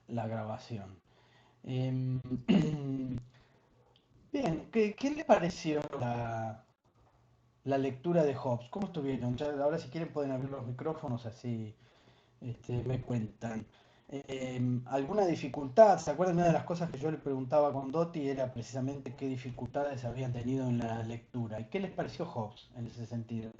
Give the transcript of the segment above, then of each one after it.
la grabación. Em, Bien, ¿qué le pareció la lectura de Hobbes? ¿Cómo estuvieron? Ahora si quieren pueden abrir los micrófonos así me cuentan. ¿Alguna dificultad? ¿Se acuerdan? Una de las cosas que yo le preguntaba con Dotti era precisamente qué dificultades habían tenido en la lectura. ¿Y qué les pareció Hobbes en ese sentido?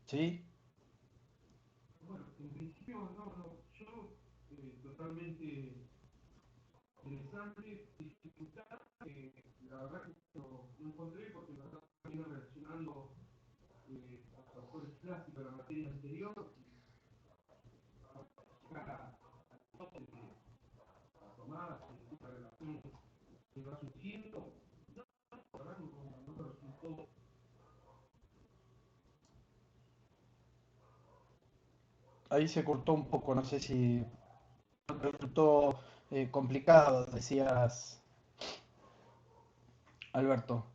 ¿Sí? Ahí se cortó un poco, no sé si resultó complicado, decías Alberto.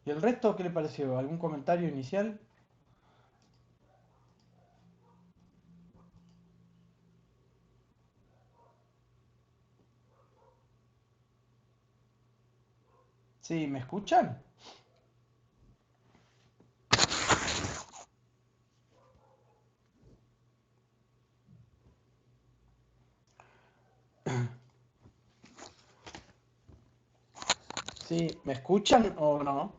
¿Y el resto qué le pareció? ¿Algún comentario inicial? Sí, ¿me escuchan? Sí, ¿me escuchan o no?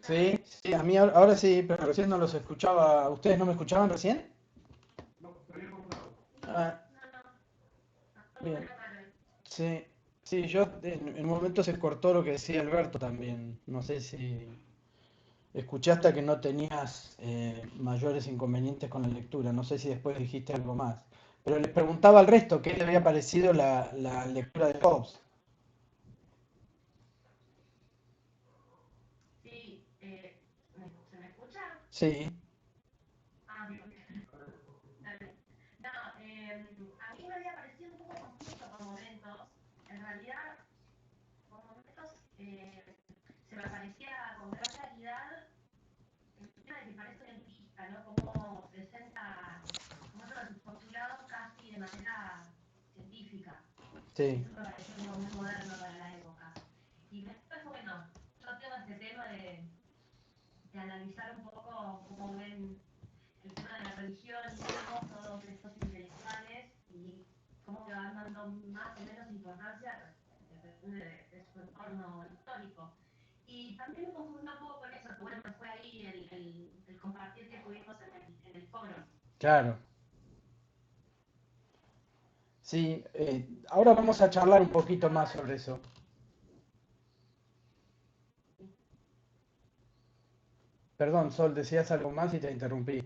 Sí, sí, a mí ahora sí, pero recién no los escuchaba. ¿Ustedes no me escuchaban recién? Ah, bien. Sí, sí, yo en un momento se cortó lo que decía Alberto también. No sé si escuchaste que no tenías mayores inconvenientes con la lectura. No sé si después dijiste algo más. Pero les preguntaba al resto qué le había parecido la lectura de Hobbes. Sí, sí, claro. Sí, ahora vamos a charlar un poquito más sobre eso. Perdón, Sol, decías algo más y te interrumpí.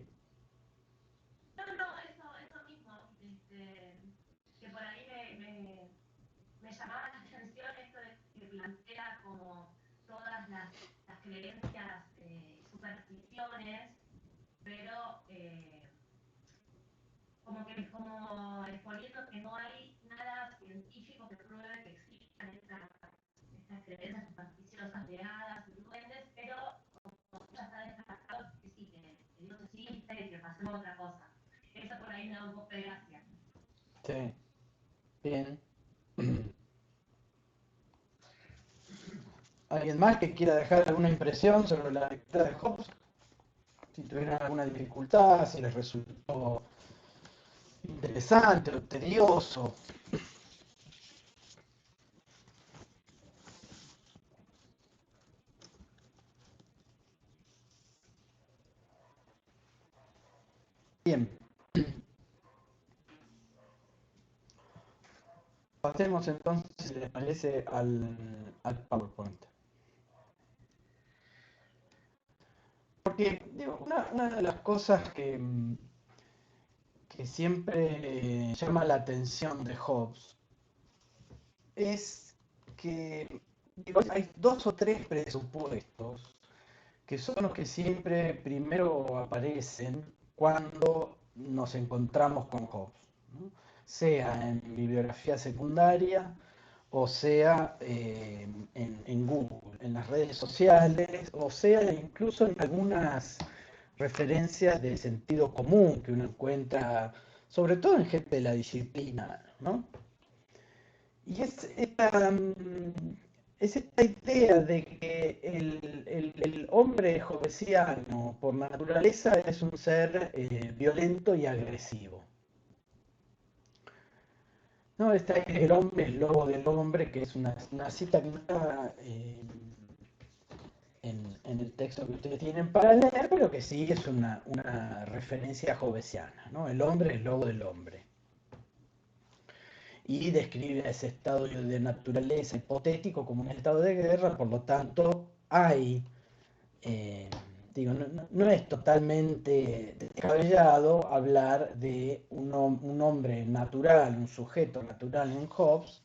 Sí, bien. ¿Alguien más que quiera dejar alguna impresión sobre la lectura de Hobbes? Si tuvieron alguna dificultad, si les resultó interesante o tedioso. Bien, pasemos entonces, si les parece, al PowerPoint. Porque digo, una de las cosas que siempre llama la atención de Hobbes es que digo, hay dos o tres presupuestos que son los que siempre primero aparecen cuando nos encontramos con Hobbes, ¿no? Sea en bibliografía secundaria o sea en Google, en las redes sociales, o sea incluso en algunas referencias de sentido común que uno encuentra, sobre todo en gente de la disciplina, ¿no? Y es esta idea de que el hombre jovesiano por naturaleza es un ser violento y agresivo. No, está el hombre, el lobo del hombre, que es una cita que no está en el texto que ustedes tienen para leer, pero que sí es una referencia jovesiana, ¿no? El hombre, el lobo del hombre. Y describe ese estado de naturaleza hipotético como un estado de guerra, por lo tanto hay, eh, digo, no es totalmente descabellado hablar de un hombre natural, un sujeto natural en Hobbes,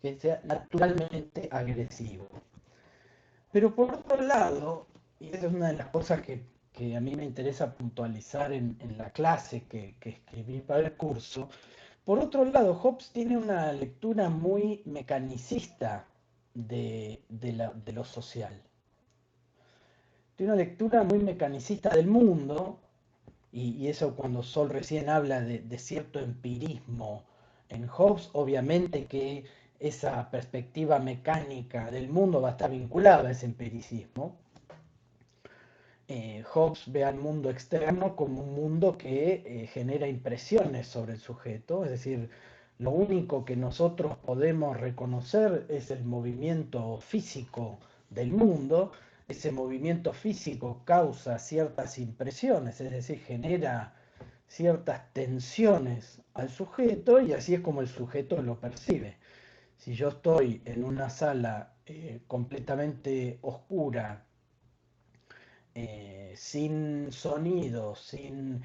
que sea naturalmente agresivo. Pero por otro lado, y esa es una de las cosas que a mí me interesa puntualizar en la clase que escribí para el curso, por otro lado, Hobbes tiene una lectura muy mecanicista de lo social. Tiene una lectura muy mecanicista del mundo, y eso cuando Sol recién habla de cierto empirismo en Hobbes, obviamente que esa perspectiva mecánica del mundo va a estar vinculada a ese empiricismo. Hobbes ve al mundo externo como un mundo que genera impresiones sobre el sujeto, es decir, lo único que nosotros podemos reconocer es el movimiento físico del mundo. Ese movimiento físico causa ciertas impresiones, es decir, genera ciertas tensiones al sujeto y así es como el sujeto lo percibe. Si yo estoy en una sala completamente oscura, sin sonidos, sin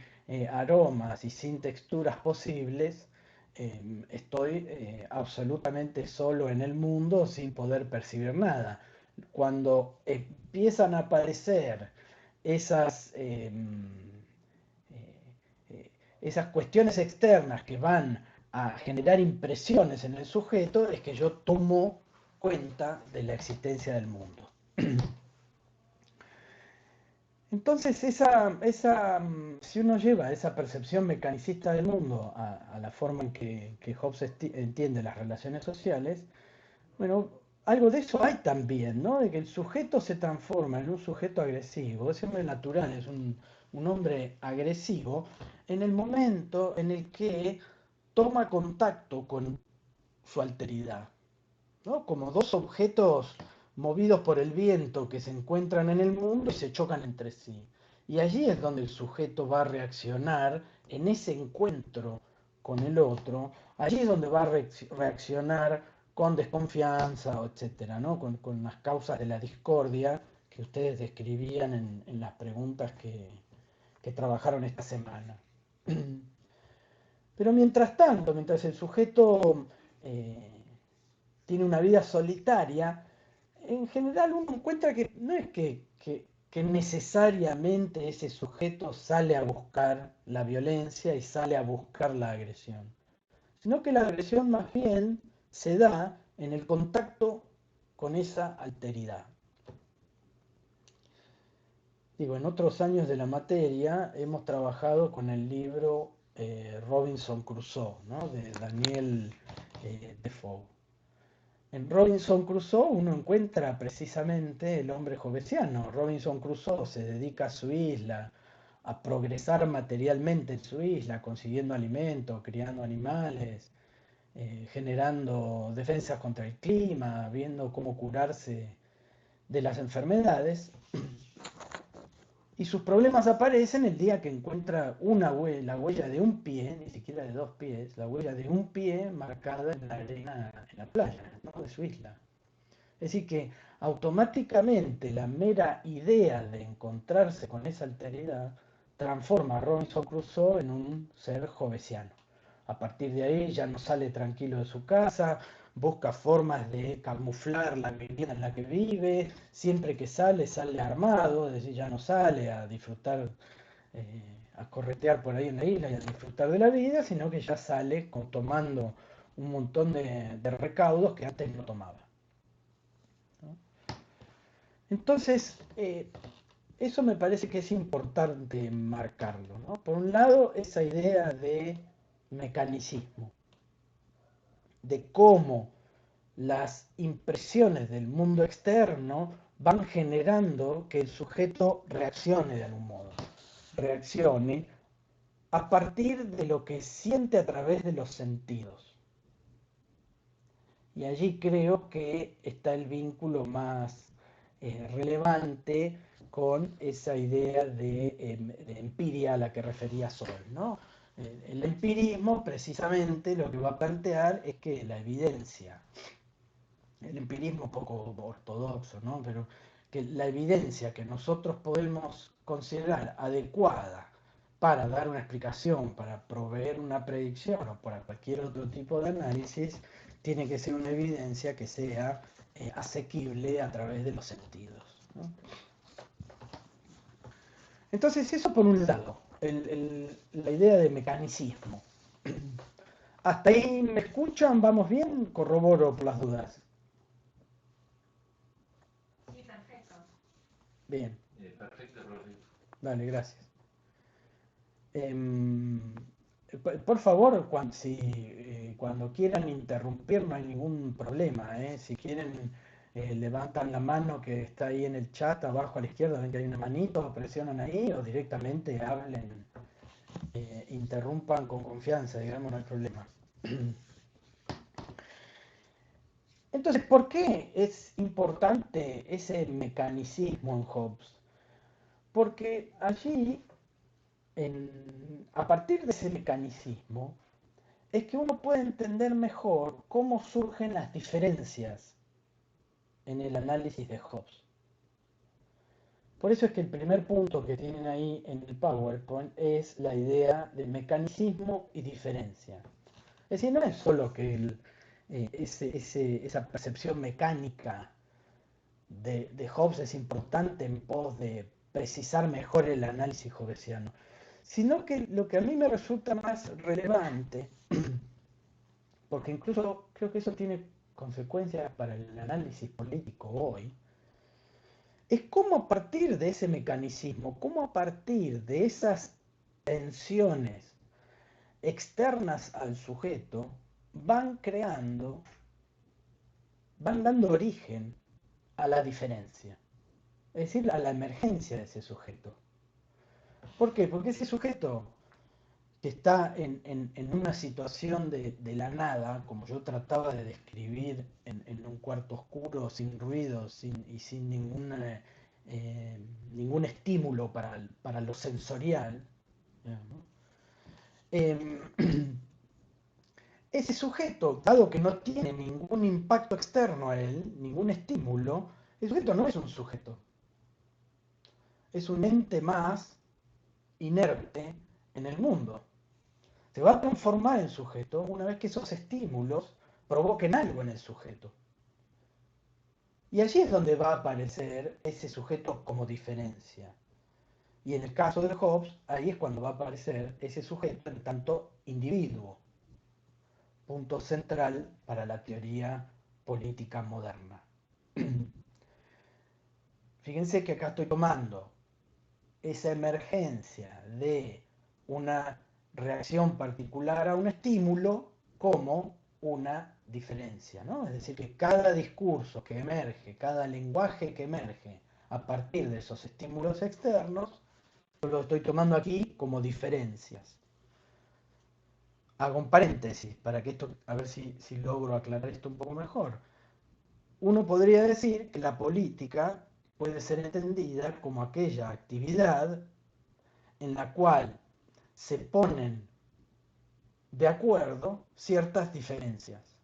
aromas y sin texturas posibles, estoy absolutamente solo en el mundo sin poder percibir nada. Cuando empiezan a aparecer esas, esas cuestiones externas que van a generar impresiones en el sujeto, es que yo tomo cuenta de la existencia del mundo. Entonces, si uno lleva esa percepción mecanicista del mundo a la forma en que Hobbes entiende las relaciones sociales, bueno, algo de eso hay también, ¿no? De que el sujeto se transforma en un sujeto agresivo, ese hombre natural es un hombre agresivo en el momento en el que toma contacto con su alteridad, ¿no? Como dos objetos movidos por el viento que se encuentran en el mundo y se chocan entre sí. Y allí es donde el sujeto va a reaccionar en ese encuentro con el otro, allí es donde va a reaccionar con desconfianza, etcétera, ¿no? Con las causas de la discordia que ustedes describían en las preguntas que trabajaron esta semana. Pero mientras tanto, mientras el sujeto tiene una vida solitaria, en general uno encuentra que no es que necesariamente ese sujeto sale a buscar la violencia y sale a buscar la agresión, sino que la agresión más bien se da en el contacto con esa alteridad. Digo, en otros años de la materia hemos trabajado con el libro Robinson Crusoe, ¿no? De Daniel Defoe. En Robinson Crusoe uno encuentra precisamente el hombre jovesiano. Robinson Crusoe se dedica a su isla, a progresar materialmente en su isla, consiguiendo alimento, criando animales, generando defensas contra el clima, viendo cómo curarse de las enfermedades. Y sus problemas aparecen el día que encuentra la huella de un pie, ni siquiera de dos pies, la huella de un pie marcada en la arena, en la playa, ¿no? De su isla. Es decir, que automáticamente la mera idea de encontrarse con esa alteridad transforma a Robinson Crusoe en un ser hobbesiano. A partir de ahí ya no sale tranquilo de su casa, busca formas de camuflar la vivienda en la que vive, siempre que sale, sale armado, es decir, ya no sale a disfrutar, a corretear por ahí en la isla y a disfrutar de la vida, sino que ya sale tomando un montón de recaudos que antes no tomaba, ¿no? Entonces, eso me parece que es importante marcarlo, ¿no? Por un lado, esa idea de mecanicismo, de cómo las impresiones del mundo externo van generando que el sujeto reaccione de algún modo, reaccione a partir de lo que siente a través de los sentidos. Y allí creo que está el vínculo más relevante con esa idea de empiria a la que refería Sol, ¿no? El empirismo precisamente lo que va a plantear es que la evidencia, el empirismo poco ortodoxo, ¿no? Pero que la evidencia que nosotros podemos considerar adecuada para dar una explicación, para proveer una predicción o para cualquier otro tipo de análisis, tiene que ser una evidencia que sea asequible a través de los sentidos, ¿no? Entonces, eso por un lado, la idea de mecanicismo. ¿Hasta ahí me escuchan? ¿Vamos bien? Corroboro por las dudas. Sí, perfecto. Bien. Perfecto, Rodrigo. Dale, gracias. Por favor, cuando quieran interrumpir no hay ningún problema, ¿eh? Si quieren, levantan la mano que está ahí en el chat abajo a la izquierda, ven que hay una manito, presionan ahí o directamente hablen, interrumpan con confianza, digamos, no hay problema. Entonces, ¿por qué es importante ese mecanicismo en Hobbes? Porque allí, a partir de ese mecanicismo, es que uno puede entender mejor cómo surgen las diferencias en el análisis de Hobbes. Por eso es que el primer punto que tienen ahí en el PowerPoint es la idea de mecanicismo y diferencia. Es decir, no es solo que esa percepción mecánica de Hobbes es importante en pos de precisar mejor el análisis hobbesiano, sino que lo que a mí me resulta más relevante, porque incluso creo que eso tiene consecuencias para el análisis político hoy, es cómo a partir de ese mecanismo, cómo a partir de esas tensiones externas al sujeto, van creando, van dando origen a la diferencia, es decir, a la emergencia de ese sujeto. ¿Por qué? Porque ese sujeto que está en una situación de la nada, como yo trataba de describir en un cuarto oscuro, sin ruido y sin ningún estímulo para lo sensorial, ¿no? Ese sujeto, dado que no tiene ningún impacto externo a él, ningún estímulo, el sujeto no es un sujeto, es un ente más inerte en el mundo. Se va a transformar en sujeto una vez que esos estímulos provoquen algo en el sujeto. Y allí es donde va a aparecer ese sujeto como diferencia. Y en el caso de Hobbes, ahí es cuando va a aparecer ese sujeto en tanto individuo, punto central para la teoría política moderna. Fíjense que acá estoy tomando esa emergencia de una reacción particular a un estímulo como una diferencia, ¿no? Es decir, que cada discurso que emerge, cada lenguaje que emerge a partir de esos estímulos externos, yo lo estoy tomando aquí como diferencias. Hago un paréntesis para que esto, a ver si logro aclarar esto un poco mejor. Uno podría decir que la política puede ser entendida como aquella actividad en la cual se ponen de acuerdo ciertas diferencias.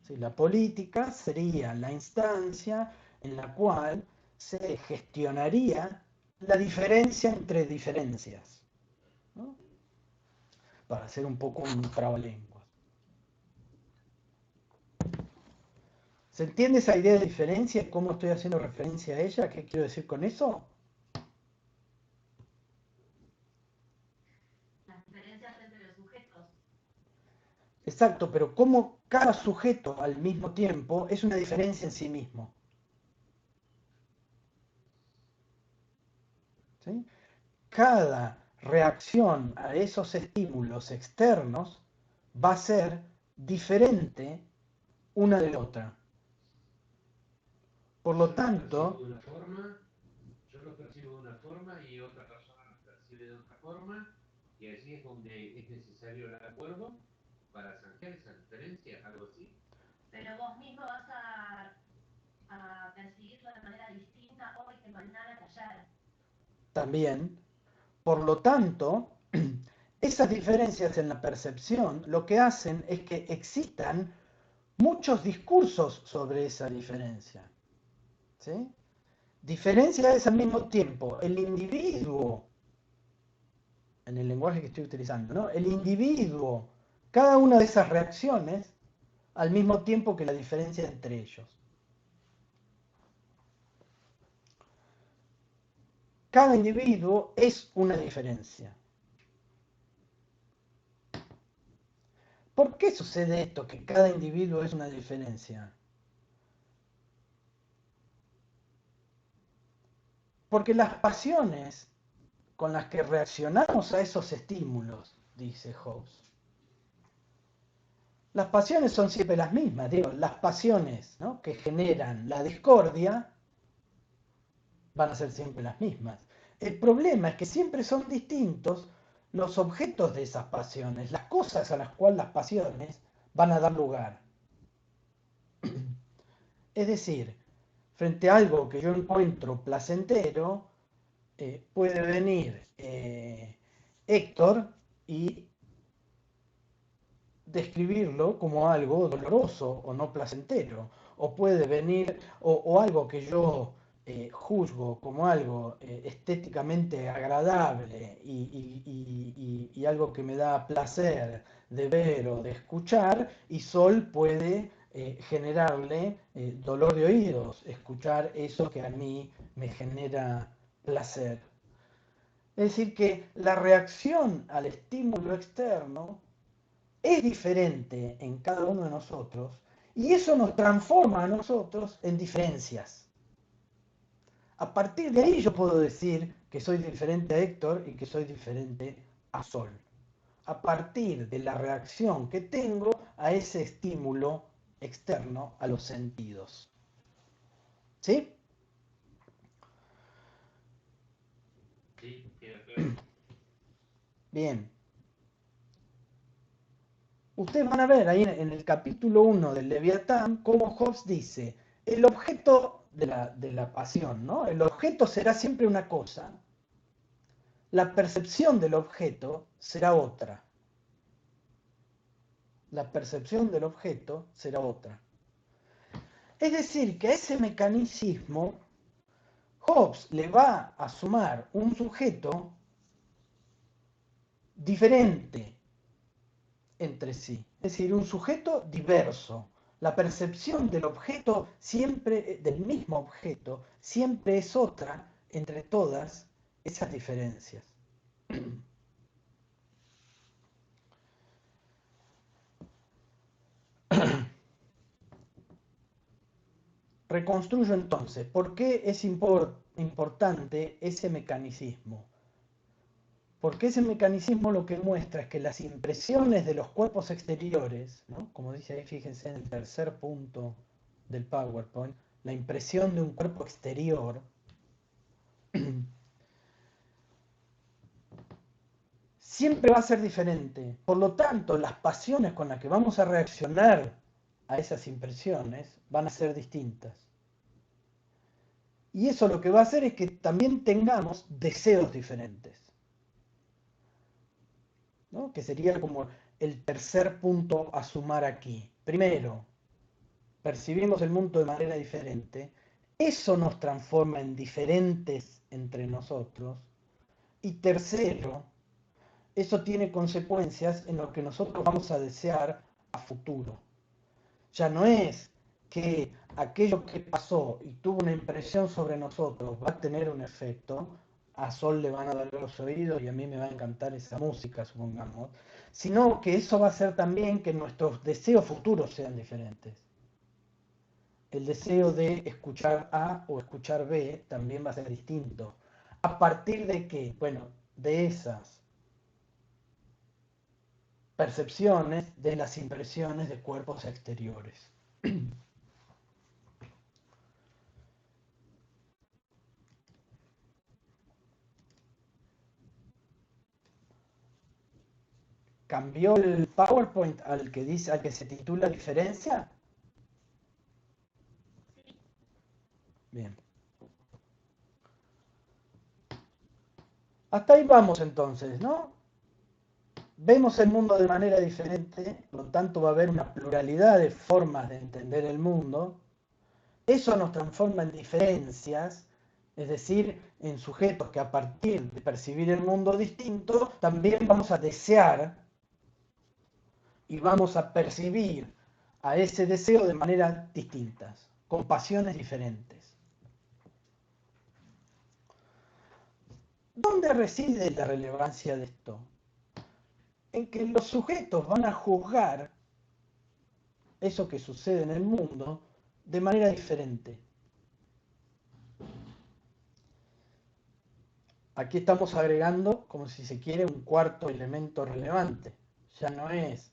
¿Sí? La política sería la instancia en la cual se gestionaría la diferencia entre diferencias, ¿no? Para hacer un poco un trabalenguas. ¿Se entiende esa idea de diferencia? ¿Cómo estoy haciendo referencia a ella? ¿Qué quiero decir con eso? Las diferencias entre los sujetos. Exacto, pero como cada sujeto al mismo tiempo es una diferencia en sí mismo. ¿Sí? Cada reacción a esos estímulos externos va a ser diferente una de la otra. Por lo tanto, yo lo percibo de una forma y otra persona lo percibe de otra forma, y allí es donde es necesario el acuerdo para zanjar esa diferencia, algo así. Pero vos mismo vas a percibirlo de manera distinta hoy que mañana que ayer. también, por lo tanto, esas diferencias en la percepción lo que hacen es que existan muchos discursos sobre esa diferencia. ¿Sí? Diferencia es al mismo tiempo el individuo, en el lenguaje que estoy utilizando, ¿no? El individuo, cada una de esas reacciones, al mismo tiempo que la diferencia entre ellos. Cada individuo es una diferencia. ¿Por qué sucede esto, que cada individuo es una diferencia? Porque las pasiones con las que reaccionamos a esos estímulos, dice Hobbes, las pasiones son siempre las mismas, digo, las pasiones, ¿no?, que generan la discordia van a ser siempre las mismas. El problema es que siempre son distintos los objetos de esas pasiones, las cosas a las cuales las pasiones van a dar lugar. Es decir, frente a algo que yo encuentro placentero, puede venir Héctor y describirlo como algo doloroso o no placentero, o puede venir, o algo que yo juzgo como algo estéticamente agradable y algo que me da placer de ver o de escuchar, y Sol puede generarle dolor de oídos, escuchar eso que a mí me genera placer. Es decir, que la reacción al estímulo externo es diferente en cada uno de nosotros y eso nos transforma a nosotros en diferencias. A partir de ahí yo puedo decir que soy diferente a Héctor y que soy diferente a Sol. A partir de la reacción que tengo a ese estímulo externo a los sentidos. ¿Sí? Sí, queda claro. Bien. Ustedes van a ver ahí en el capítulo 1 del Leviatán cómo Hobbes dice, el objeto de la pasión, ¿no? El objeto será siempre una cosa, la percepción del objeto será otra. La percepción del objeto será otra. Es decir, que a ese mecanismo Hobbes le va a sumar un sujeto diferente entre sí, es decir, un sujeto diverso. La percepción del objeto siempre, del mismo objeto, siempre es otra entre todas esas diferencias. Reconstruyo entonces, ¿por qué es importante ese mecanismo? Porque ese mecanismo lo que muestra es que las impresiones de los cuerpos exteriores, ¿no?, como dice ahí, fíjense en el tercer punto del PowerPoint, la impresión de un cuerpo exterior, siempre va a ser diferente. Por lo tanto, las pasiones con las que vamos a reaccionar a esas impresiones van a ser distintas. Y eso lo que va a hacer es que también tengamos deseos diferentes, ¿no?, que sería como el tercer punto a sumar aquí. Primero, percibimos el mundo de manera diferente. Eso nos transforma en diferentes entre nosotros. Y tercero, eso tiene consecuencias en lo que nosotros vamos a desear a futuro. Ya no es que aquello que pasó y tuvo una impresión sobre nosotros va a tener un efecto, a Sol le van a dar los oídos y a mí me va a encantar esa música, supongamos, sino que eso va a hacer también que nuestros deseos futuros sean diferentes. El deseo de escuchar A o escuchar B también va a ser distinto. ¿A partir de qué? Bueno, de esas percepciones, de las impresiones de cuerpos exteriores. ¿Cambió el PowerPoint al que dice, al que se titula diferencia? Bien. Hasta ahí vamos entonces, ¿no? Vemos el mundo de manera diferente, por lo tanto va a haber una pluralidad de formas de entender el mundo. Eso nos transforma en diferencias, es decir, en sujetos que a partir de percibir el mundo distinto, también vamos a desear y vamos a percibir a ese deseo de maneras distintas, con pasiones diferentes. ¿Dónde reside la relevancia de esto? En que los sujetos van a juzgar eso que sucede en el mundo de manera diferente. Aquí estamos agregando, como si se quiere, un cuarto elemento relevante. Ya no es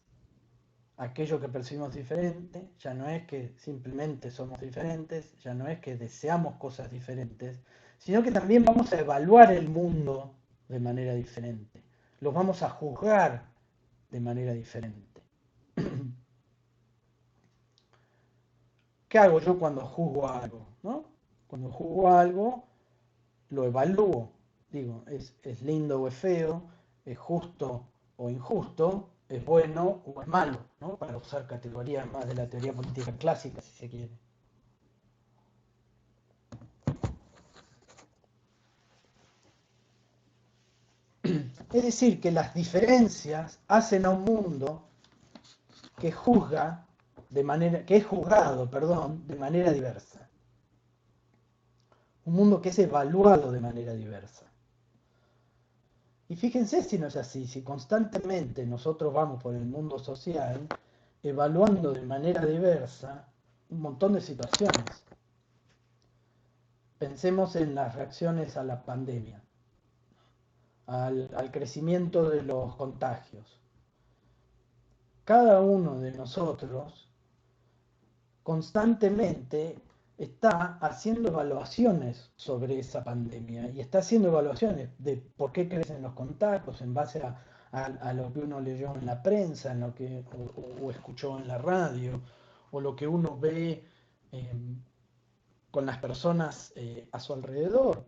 aquello que percibimos diferente, ya no es que simplemente somos diferentes, ya no es que deseamos cosas diferentes, sino que también vamos a evaluar el mundo de manera diferente. Los vamos a juzgar de manera diferente. ¿Qué hago yo cuando juzgo algo? ¿No? Cuando juzgo algo, lo evalúo. Digo, es lindo o es feo, es justo o injusto, es bueno o es malo, ¿no? Para usar categorías más de la teoría política clásica, si se quiere. Es decir, que las diferencias hacen a un mundo que juzga de manera, que es juzgado, perdón, de manera diversa. Un mundo que es evaluado de manera diversa. Y fíjense si no es así, si constantemente nosotros vamos por el mundo social evaluando de manera diversa un montón de situaciones. Pensemos en las reacciones a la pandemia, al crecimiento de los contagios. Cada uno de nosotros constantemente está haciendo evaluaciones sobre esa pandemia y está haciendo evaluaciones de por qué crecen los contagios en base a lo que uno leyó en la prensa, en lo que, o escuchó en la radio, o lo que uno ve con las personas a su alrededor,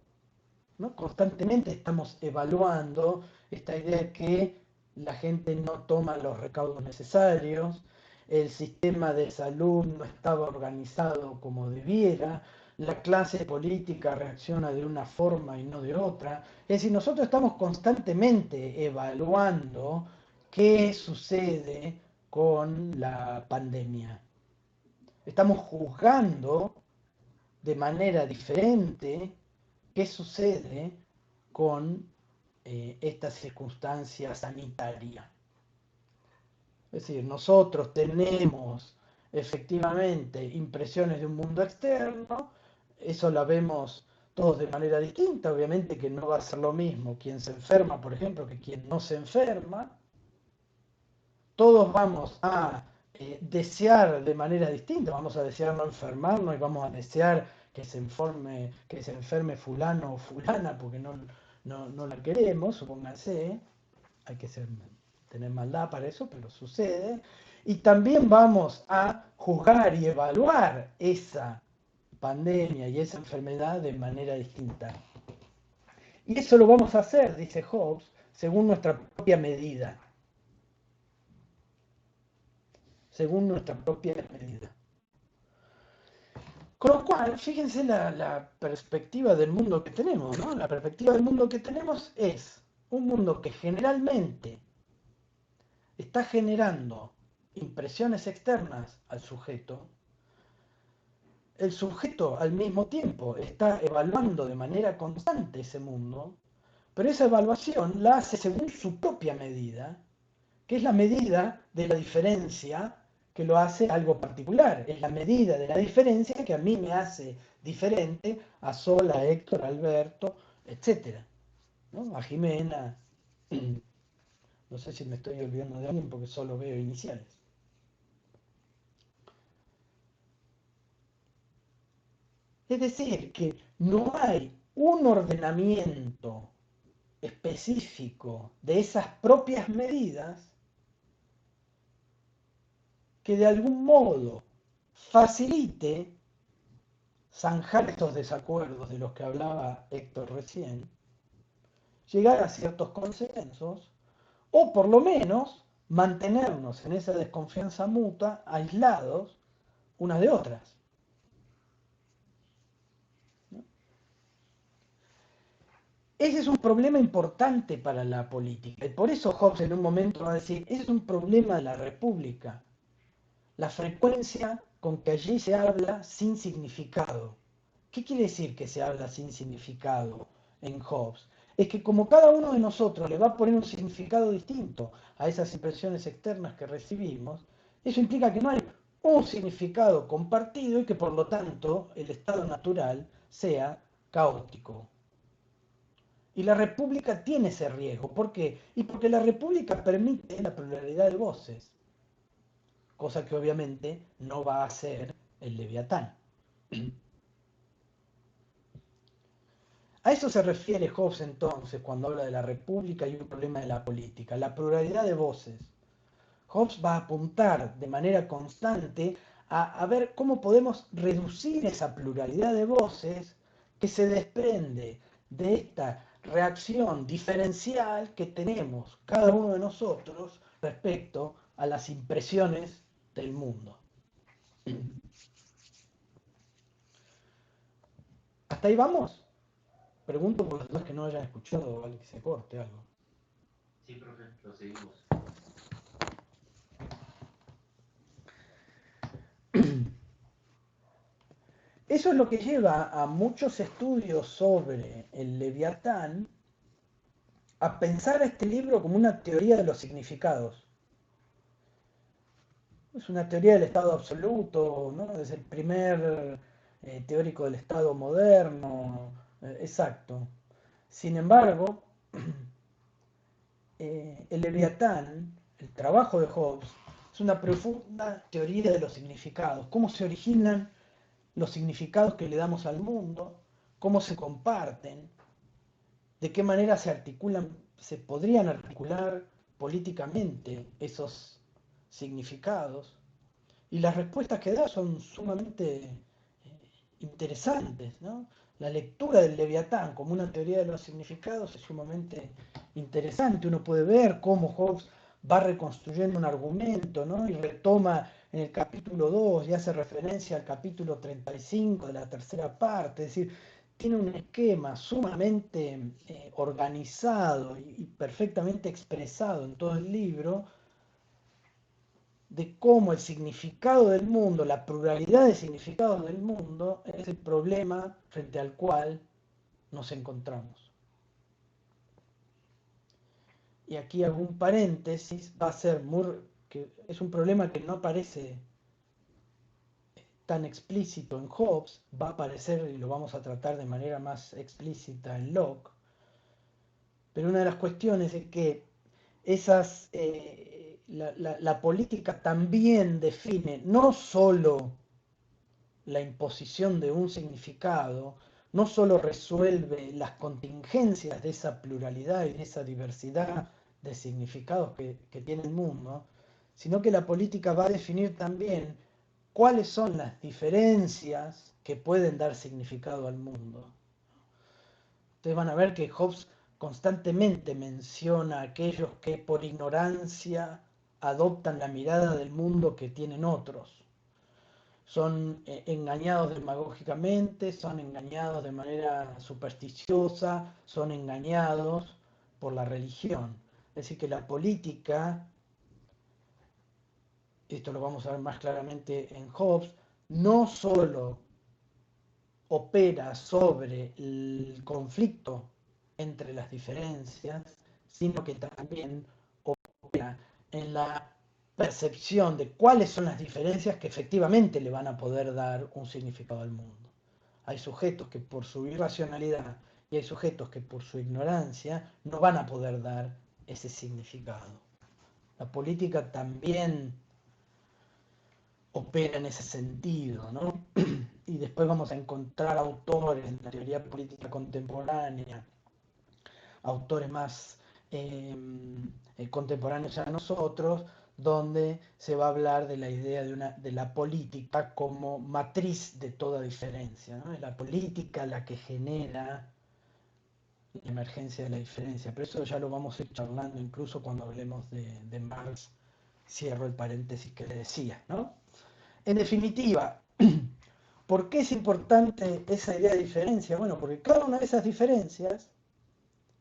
¿no? Constantemente estamos evaluando esta idea de que la gente no toma los recaudos necesarios, el sistema de salud no estaba organizado como debiera, la clase política reacciona de una forma y no de otra. Es decir, nosotros estamos constantemente evaluando qué sucede con la pandemia. Estamos juzgando de manera diferente qué sucede con esta circunstancia sanitaria. Es decir, nosotros tenemos efectivamente impresiones de un mundo externo, eso la vemos todos de manera distinta, obviamente que no va a ser lo mismo quien se enferma, por ejemplo, que quien no se enferma. Todos vamos a desear de manera distinta, vamos a desear no enfermarnos y vamos a desear que se enferme fulano o fulana porque no la queremos, supónganse, hay que tener maldad para eso, pero sucede. Y también vamos a juzgar y evaluar esa pandemia y esa enfermedad de manera distinta. Y eso lo vamos a hacer, dice Hobbes, según nuestra propia medida. Según nuestra propia medida. Con lo cual, fíjense la perspectiva del mundo que tenemos, ¿no? La perspectiva del mundo que tenemos es un mundo que generalmente está generando impresiones externas al sujeto. El sujeto al mismo tiempo está evaluando de manera constante ese mundo, pero esa evaluación la hace según su propia medida, que es la medida de la diferencia que lo hace algo particular. Es la medida de la diferencia que a mí me hace diferente a Sol, a Héctor, a Alberto, etc. ¿No? A Jimena. No sé si me estoy olvidando de alguien porque solo veo iniciales. Es decir, que no hay un ordenamiento específico de esas propias medidas que de algún modo facilite zanjar estos desacuerdos de los que hablaba Héctor recién, llegar a ciertos consensos, o por lo menos mantenernos en esa desconfianza mutua, aislados unas de otras. Ese es un problema importante para la política, y por eso Hobbes en un momento va a decir, ese es un problema de la República, la frecuencia con que allí se habla sin significado. ¿Qué quiere decir que se habla sin significado en Hobbes? Es que como cada uno de nosotros le va a poner un significado distinto a esas impresiones externas que recibimos, eso implica que no hay un significado compartido y que por lo tanto el estado natural sea caótico. Y la República tiene ese riesgo. ¿Por qué? Y porque la República permite la pluralidad de voces, cosa que obviamente no va a hacer el Leviatán. A eso se refiere Hobbes entonces cuando habla de la república y un problema de la política, la pluralidad de voces. Hobbes va a apuntar de manera constante a ver cómo podemos reducir esa pluralidad de voces que se desprende de esta reacción diferencial que tenemos cada uno de nosotros respecto a las impresiones del mundo. ¿Hasta ahí vamos? Pregunto por los demás que no hayan escuchado, vale que se corte algo. Sí, profe, lo seguimos. Eso es lo que lleva a muchos estudios sobre el Leviatán a pensar a este libro como una teoría de los significados. Es una teoría del estado absoluto, ¿no? Es el primer teórico del estado moderno, exacto. Sin embargo, el Leviatán, el trabajo de Hobbes, es una profunda teoría de los significados. ¿Cómo se originan los significados que le damos al mundo? ¿Cómo se comparten? ¿De qué manera se articulan, se podrían articular políticamente esos significados? Y las respuestas que da son sumamente interesantes, ¿no? La lectura del Leviatán como una teoría de los significados es sumamente interesante. Uno puede ver cómo Hobbes va reconstruyendo un argumento, ¿no? Y retoma en el capítulo 2 y hace referencia al capítulo 35 de la tercera parte. Es decir, tiene un esquema sumamente organizado y perfectamente expresado en todo el libro de cómo el significado del mundo, la pluralidad de significados del mundo, es el problema frente al cual nos encontramos. Y aquí hago un paréntesis, va a ser que es un problema que no aparece tan explícito en Hobbes, va a aparecer y lo vamos a tratar de manera más explícita en Locke, pero una de las cuestiones es que la política también define no solo la imposición de un significado, no solo resuelve las contingencias de esa pluralidad y de esa diversidad de significados que tiene el mundo, sino que la política va a definir también cuáles son las diferencias que pueden dar significado al mundo. Ustedes van a ver que Hobbes constantemente menciona a aquellos que por ignorancia adoptan la mirada del mundo que tienen otros. son engañados demagógicamente, son engañados de manera supersticiosa, son engañados por la religión. Es decir, que la política, esto lo vamos a ver más claramente en Hobbes, no solo opera sobre el conflicto entre las diferencias, sino que también opera en la percepción de cuáles son las diferencias que efectivamente le van a poder dar un significado al mundo. Hay sujetos que por su irracionalidad y hay sujetos que por su ignorancia no van a poder dar ese significado. La política también opera en ese sentido, ¿no? Y después vamos a encontrar autores en la teoría política contemporánea, autores más contemporáneos a nosotros, donde se va a hablar de la idea de la política como matriz de toda diferencia, ¿no? Es la política la que genera la emergencia de la diferencia, pero eso ya lo vamos a ir charlando incluso cuando hablemos de Marx. Cierro el paréntesis que le decía, ¿no? En definitiva, ¿por qué es importante esa idea de diferencia? Bueno, porque cada una de esas diferencias,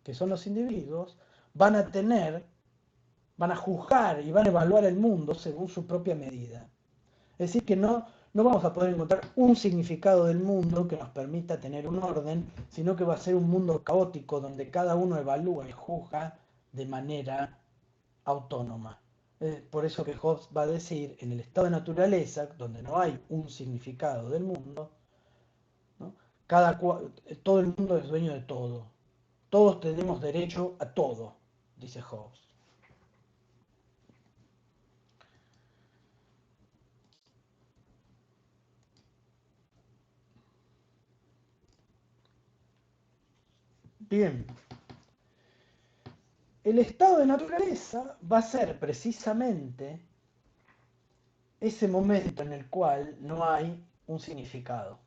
que son los individuos, van a juzgar y van a evaluar el mundo según su propia medida. Es decir, que no vamos a poder encontrar un significado del mundo que nos permita tener un orden, sino que va a ser un mundo caótico donde cada uno evalúa y juzga de manera autónoma. Por eso que Hobbes va a decir, en el estado de naturaleza, donde no hay un significado del mundo, ¿no? Todo el mundo es dueño de todo. Todos tenemos derecho a todo, dice Hobbes. Bien, el estado de naturaleza va a ser precisamente ese momento en el cual no hay un significado.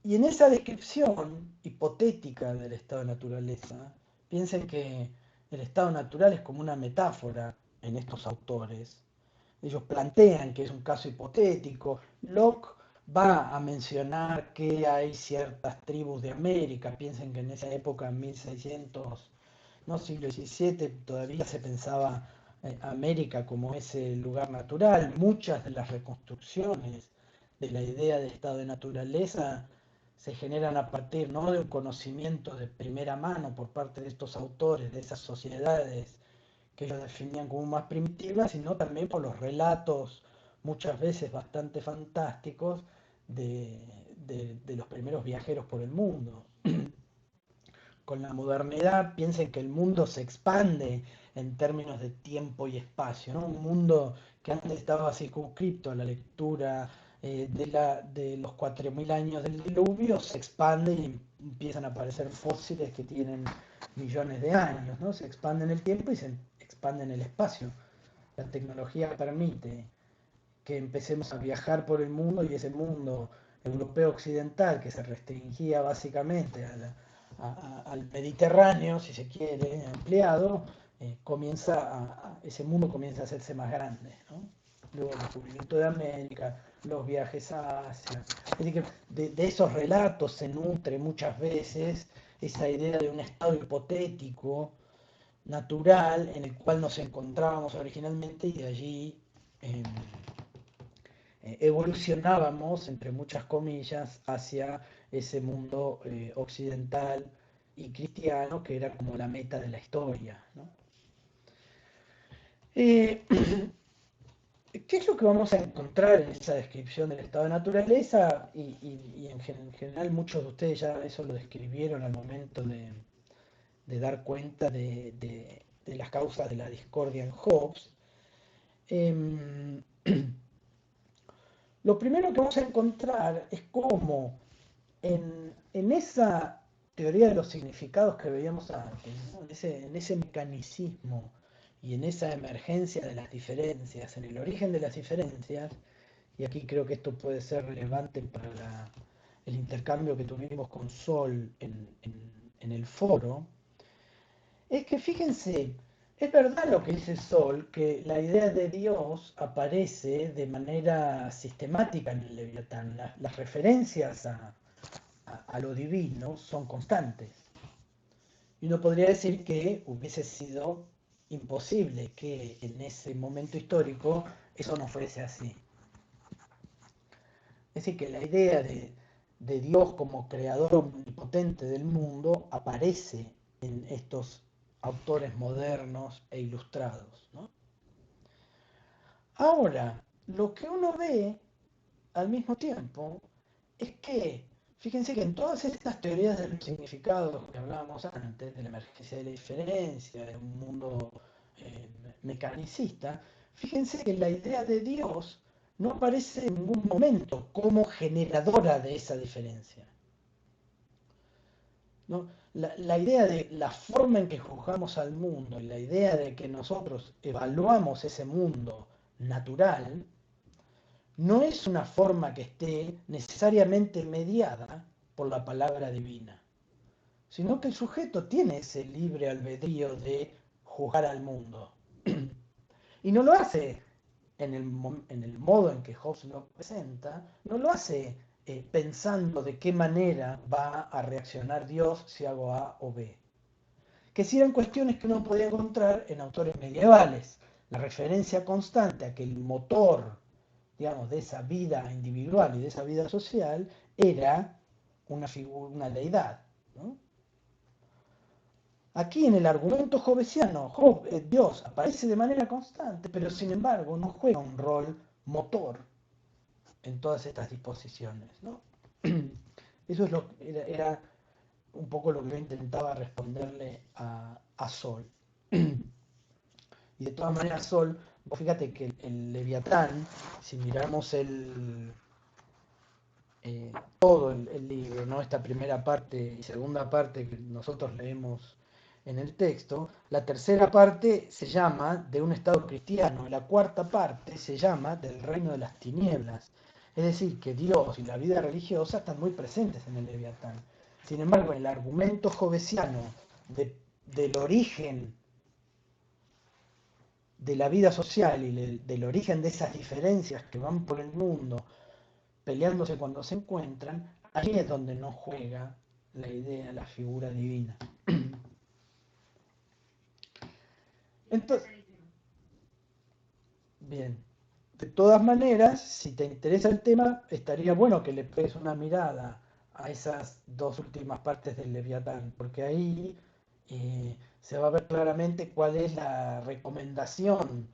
Y en esa descripción hipotética del estado de naturaleza, piensen que el estado natural es como una metáfora en estos autores. Ellos plantean que es un caso hipotético. Locke va a mencionar que hay ciertas tribus de América. Piensen que en esa época, en 1600, no, siglo XVII, todavía se pensaba América como ese lugar natural. Muchas de las reconstrucciones de la idea de estado de naturaleza se generan a partir, no de un conocimiento de primera mano por parte de estos autores, de esas sociedades que ellos definían como más primitivas, sino también por los relatos, muchas veces bastante fantásticos, de los primeros viajeros por el mundo. Con la modernidad, piensen que el mundo se expande en términos de tiempo y espacio, ¿no? Un mundo que antes estaba circunscripto a la lectura de los 4.000 años del diluvio, se expande y empiezan a aparecer fósiles que tienen millones de años, ¿no? Se expande en el tiempo y se expande en el espacio. La tecnología permite que empecemos a viajar por el mundo y ese mundo europeo occidental que se restringía básicamente al Mediterráneo, si se quiere, ampliado, ese mundo comienza a hacerse más grande, ¿no? Luego el descubrimiento de América, los viajes a Asia. Es decir, que de esos relatos se nutre muchas veces esa idea de un estado hipotético, natural, en el cual nos encontrábamos originalmente y de allí evolucionábamos, entre muchas comillas, hacia ese mundo occidental y cristiano que era como la meta de la historia, ¿no? ¿Qué es lo que vamos a encontrar en esa descripción del estado de naturaleza? Y en general muchos de ustedes ya eso lo describieron al momento de dar cuenta de las causas de la discordia en Hobbes. Lo primero que vamos a encontrar es cómo en esa teoría de los significados que veíamos antes, ¿no? En ese mecanicismo y en esa emergencia de las diferencias, en el origen de las diferencias, y aquí creo que esto puede ser relevante para el intercambio que tuvimos con Sol en el foro, es que fíjense, Es verdad lo que dice Sol, que la idea de Dios aparece de manera sistemática en el Leviatán. Las referencias a lo divino son constantes. Y uno podría decir que hubiese sido imposible que en ese momento histórico eso no fuese así. Es decir, que la idea de Dios como creador omnipotente del mundo aparece en estos autores modernos e ilustrados, ¿no? Ahora, lo que uno ve al mismo tiempo es que, fíjense que en todas estas teorías del significado que hablábamos antes, de la emergencia de la diferencia, de un mundo mecanicista, fíjense que la idea de Dios no aparece en ningún momento como generadora de esa diferencia, ¿no? La idea de la forma en que juzgamos al mundo y la idea de que nosotros evaluamos ese mundo natural no es una forma que esté necesariamente mediada por la palabra divina, sino que el sujeto tiene ese libre albedrío de juzgar al mundo. Y no lo hace en el modo en que Hobbes lo presenta, no lo hace pensando de qué manera va a reaccionar Dios si hago A o B. Que sí eran cuestiones que uno podía encontrar en autores medievales. La referencia constante a que el motor, digamos, de esa vida individual y de esa vida social era una figura, una deidad, ¿no? Aquí en el argumento hobbesiano, Dios aparece de manera constante, pero sin embargo no juega un rol motor en todas estas disposiciones, ¿no? Eso es era un poco lo que yo intentaba responderle a Sol. Y de todas maneras, Sol, vos fíjate que el Leviatán, si miramos todo el libro, ¿no? Esta primera parte y segunda parte que nosotros leemos en el texto, la tercera parte se llama de un Estado cristiano, la cuarta parte se llama del reino de las tinieblas. Es decir, que Dios y la vida religiosa están muy presentes en el Leviatán. Sin embargo, en el argumento hobbesiano del origen de la vida social y del origen de esas diferencias que van por el mundo peleándose cuando se encuentran, ahí es donde no juega la idea, la figura divina. Entonces, bien, de todas maneras, si te interesa el tema, estaría bueno que le pegues una mirada a esas dos últimas partes del Leviatán, porque ahí se va a ver claramente cuál es la recomendación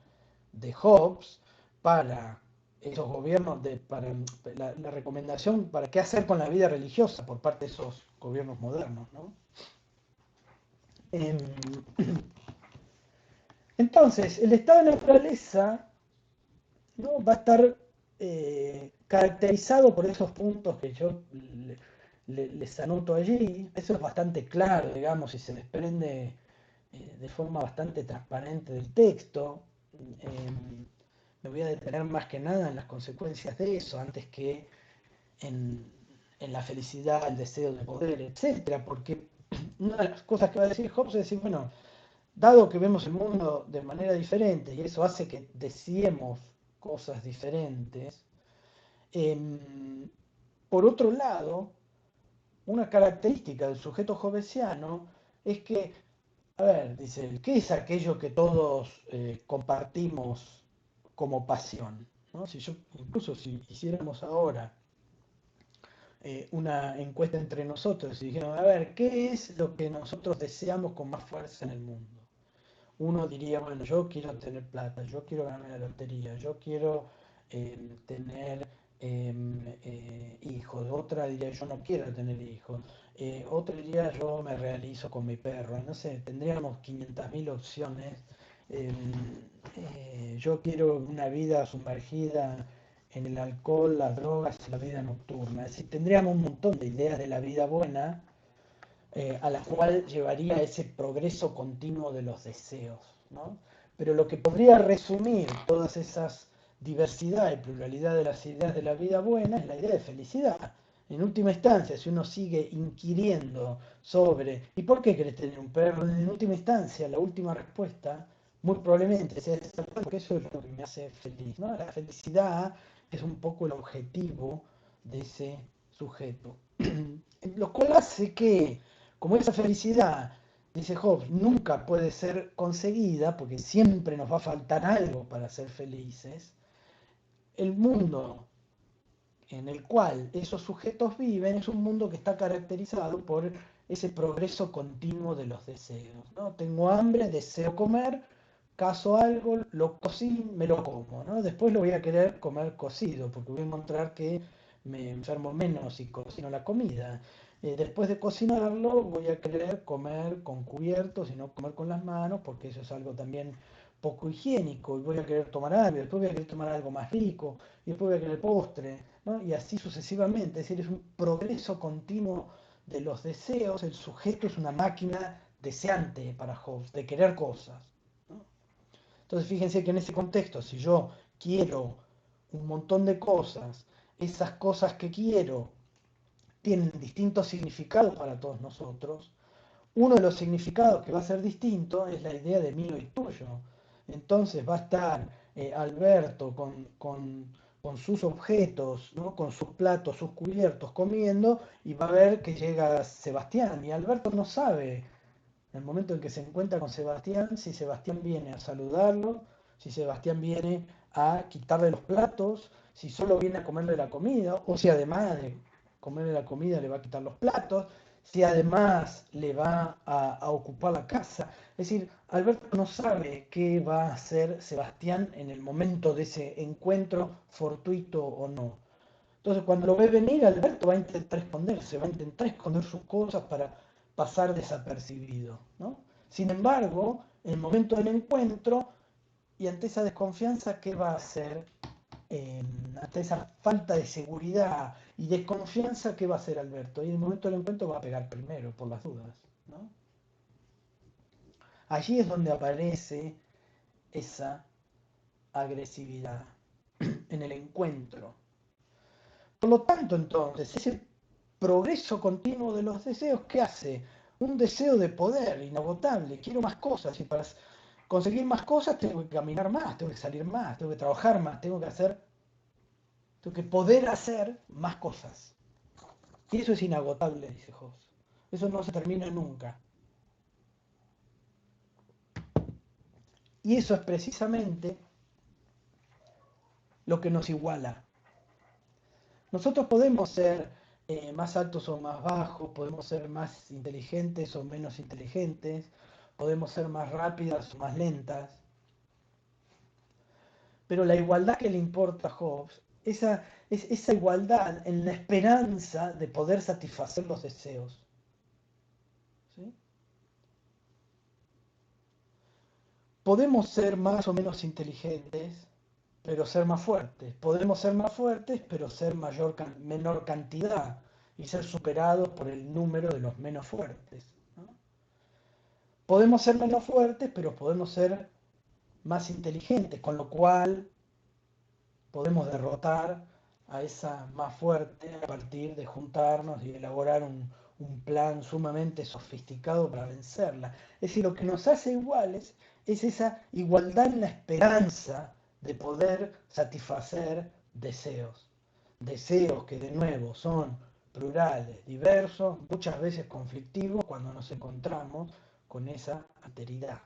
de Hobbes para esos gobiernos, para la recomendación para qué hacer con la vida religiosa por parte de esos gobiernos modernos, ¿no? Entonces, el estado de naturaleza, ¿no? Va a estar caracterizado por esos puntos que yo les anoto allí. Eso es bastante claro, digamos, y se desprende de forma bastante transparente del texto. Me voy a detener más que nada en las consecuencias de eso, antes que en la felicidad, el deseo de poder, etcétera, porque una de las cosas que va a decir Hobbes es decir, bueno, dado que vemos el mundo de manera diferente y eso hace que deseemos cosas diferentes, por otro lado, una característica del sujeto hobbesiano es que, a ver, dice, ¿qué es aquello que todos compartimos como pasión? ¿No? Incluso si hiciéramos ahora una encuesta entre nosotros y dijéramos, a ver, ¿qué es lo que nosotros deseamos con más fuerza en el mundo? Uno diría, bueno, yo quiero tener plata, yo quiero ganarme la lotería, yo quiero tener hijos, otra diría, yo no quiero tener hijos, otra diría, yo me realizo con mi perro, no sé, tendríamos 500.000 opciones. Yo quiero una vida sumergida en el alcohol, las drogas y la vida nocturna. Es decir, tendríamos un montón de ideas de la vida buena a la cual llevaría ese progreso continuo de los deseos, ¿no? Pero lo que podría resumir todas esas diversidad y pluralidad de las ideas de la vida buena es la idea de felicidad. En última instancia, si uno sigue inquiriendo sobre ¿y por qué querés tener un perro? En última instancia, la última respuesta, muy probablemente sea esa, porque eso es lo que me hace feliz, ¿no? La felicidad es un poco el objetivo de ese sujeto. Lo cual hace que, como esa felicidad, dice Hobbes, nunca puede ser conseguida, porque siempre nos va a faltar algo para ser felices, el mundo en el cual esos sujetos viven es un mundo que está caracterizado por ese progreso continuo de los deseos, ¿no? Tengo hambre, deseo comer, cazo algo, lo cocino, me lo como, ¿no? Después lo voy a querer comer cocido, porque voy a encontrar que me enfermo menos si cocino la comida. Después de cocinarlo, voy a querer comer con cubiertos y no comer con las manos, porque eso es algo también poco higiénico, y voy a querer tomar algo, después voy a querer tomar algo más rico, y después voy a querer postre, ¿no? Y así sucesivamente, es decir, es un progreso continuo de los deseos, el sujeto es una máquina deseante para Hobbes, de querer cosas, ¿no? Entonces fíjense que en ese contexto, si yo quiero un montón de cosas, esas cosas que quiero tienen distintos significados para todos nosotros. Uno de los significados que va a ser distinto es la idea de mío y tuyo. Entonces va a estar Alberto con sus objetos, ¿no? Con sus platos, sus cubiertos, comiendo, y va a ver que llega Sebastián. Y Alberto no sabe, en el momento en que se encuentra con Sebastián, si Sebastián viene a saludarlo, si Sebastián viene a quitarle los platos, si solo viene a comerle la comida, o si además de comerle la comida le va a quitar los platos, si además le va a ocupar la casa. Es decir, Alberto no sabe qué va a hacer Sebastián en el momento de ese encuentro, fortuito o no. Entonces, cuando lo ve venir, Alberto va a intentar esconderse, va a intentar esconder sus cosas para pasar desapercibido, ¿no? Sin embargo, en el momento del encuentro y ante esa desconfianza, ¿qué va a hacer? Ante esa falta de seguridad y desconfianza, ¿qué va a hacer Alberto? Y en el momento del encuentro va a pegar primero, por las dudas, ¿no? Allí es donde aparece esa agresividad, en el encuentro. Por lo tanto, entonces, ese progreso continuo de los deseos, ¿qué hace? Un deseo de poder inagotable. Quiero más cosas y para conseguir más cosas tengo que caminar más, tengo que salir más, tengo que trabajar más, tengo que poder hacer más cosas. Y eso es inagotable, dice Hobbes. Eso no se termina nunca. Y eso es precisamente lo que nos iguala. Nosotros podemos ser más altos o más bajos, podemos ser más inteligentes o menos inteligentes, podemos ser más rápidas o más lentas, pero la igualdad que le importa a Hobbes es esa igualdad en la esperanza de poder satisfacer los deseos. ¿Sí? Podemos ser más o menos inteligentes, pero ser más fuertes. Podemos ser más fuertes, pero ser menor cantidad y ser superados por el número de los menos fuertes, ¿no? Podemos ser menos fuertes, pero podemos ser más inteligentes, con lo cual podemos derrotar a esa más fuerte a partir de juntarnos y elaborar un plan sumamente sofisticado para vencerla. Es decir, lo que nos hace iguales es esa igualdad en la esperanza de poder satisfacer deseos. Deseos que de nuevo son plurales, diversos, muchas veces conflictivos cuando nos encontramos con esa alteridad.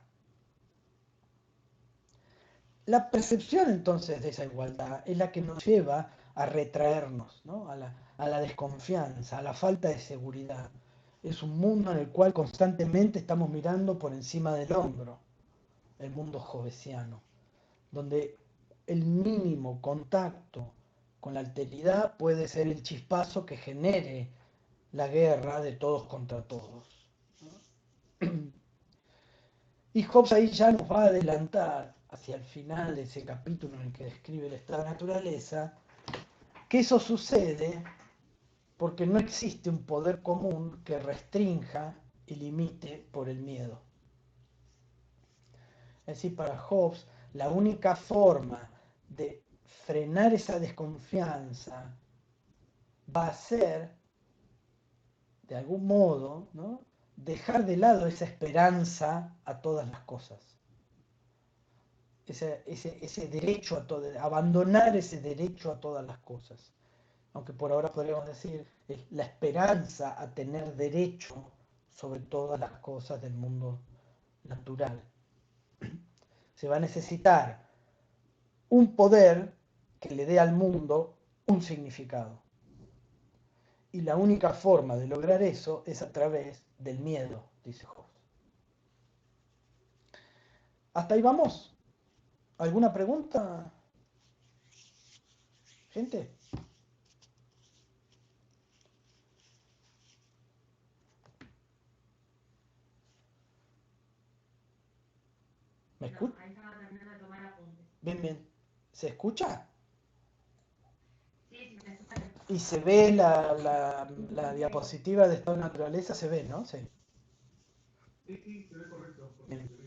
La percepción entonces de esa igualdad es la que nos lleva a retraernos, ¿no? A la desconfianza, a la falta de seguridad. Es un mundo en el cual constantemente estamos mirando por encima del hombro, el mundo hobbesiano, donde el mínimo contacto con la alteridad puede ser el chispazo que genere la guerra de todos contra todos. Y Hobbes ahí ya nos va a adelantar hacia el final de ese capítulo en el que describe el estado de naturaleza, que eso sucede porque no existe un poder común que restrinja y limite por el miedo. Es decir, para Hobbes, la única forma de frenar esa desconfianza va a ser, de algún modo, ¿no?, dejar de lado esa esperanza a todas las cosas. Ese derecho a todo, abandonar ese derecho a todas las cosas. Aunque por ahora podríamos decir, es la esperanza a tener derecho sobre todas las cosas del mundo natural. Se va a necesitar un poder que le dé al mundo un significado. Y la única forma de lograr eso es a través del miedo, dice Hobbes. ¿Hasta ahí vamos? ¿Alguna pregunta, gente? ¿Me escucha? Ahí estaba terminando de tomar apuntes. Bien, bien. ¿Se escucha? Sí, sí, me escucha. Y se ve la diapositiva de estado de naturaleza, se ve, ¿no? Sí. Sí, se ve correcto. Bien.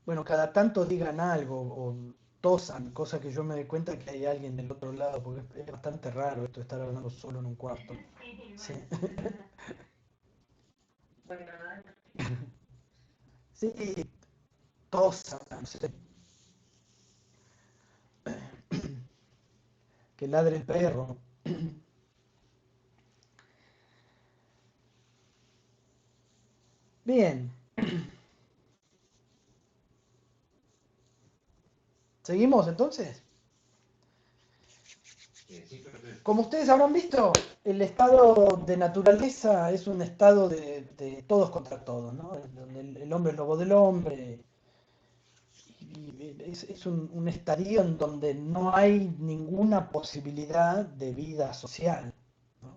Bueno, cada tanto digan algo o tosan, cosa que yo me doy cuenta que hay alguien del otro lado, porque es bastante raro esto de estar hablando solo en un cuarto. Sí, Sí. bueno. Sí, tosan, no sé. Que ladre el perro. Bien. ¿Seguimos entonces? Sí, perfecto. Como ustedes habrán visto, el estado de naturaleza es un estado de todos contra todos, ¿no? Donde el hombre es lobo del hombre. Y es un estadio en donde no hay ninguna posibilidad de vida social, ¿no?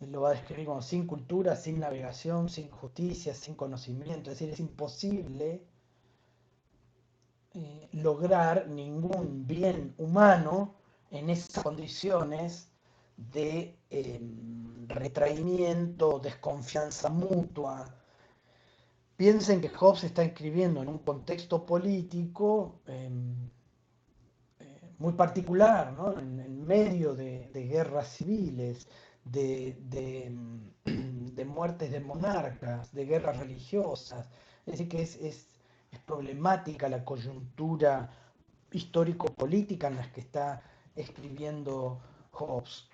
Él lo va a describir como sin cultura, sin navegación, sin justicia, sin conocimiento. Es decir, es imposible lograr ningún bien humano en esas condiciones de retraimiento, desconfianza mutua. Piensen que Hobbes está escribiendo en un contexto político muy particular, ¿no? En medio de guerras civiles, de muertes de monarcas, de guerras religiosas. Es decir, que es problemática la coyuntura histórico-política en la que está escribiendo Hobbes.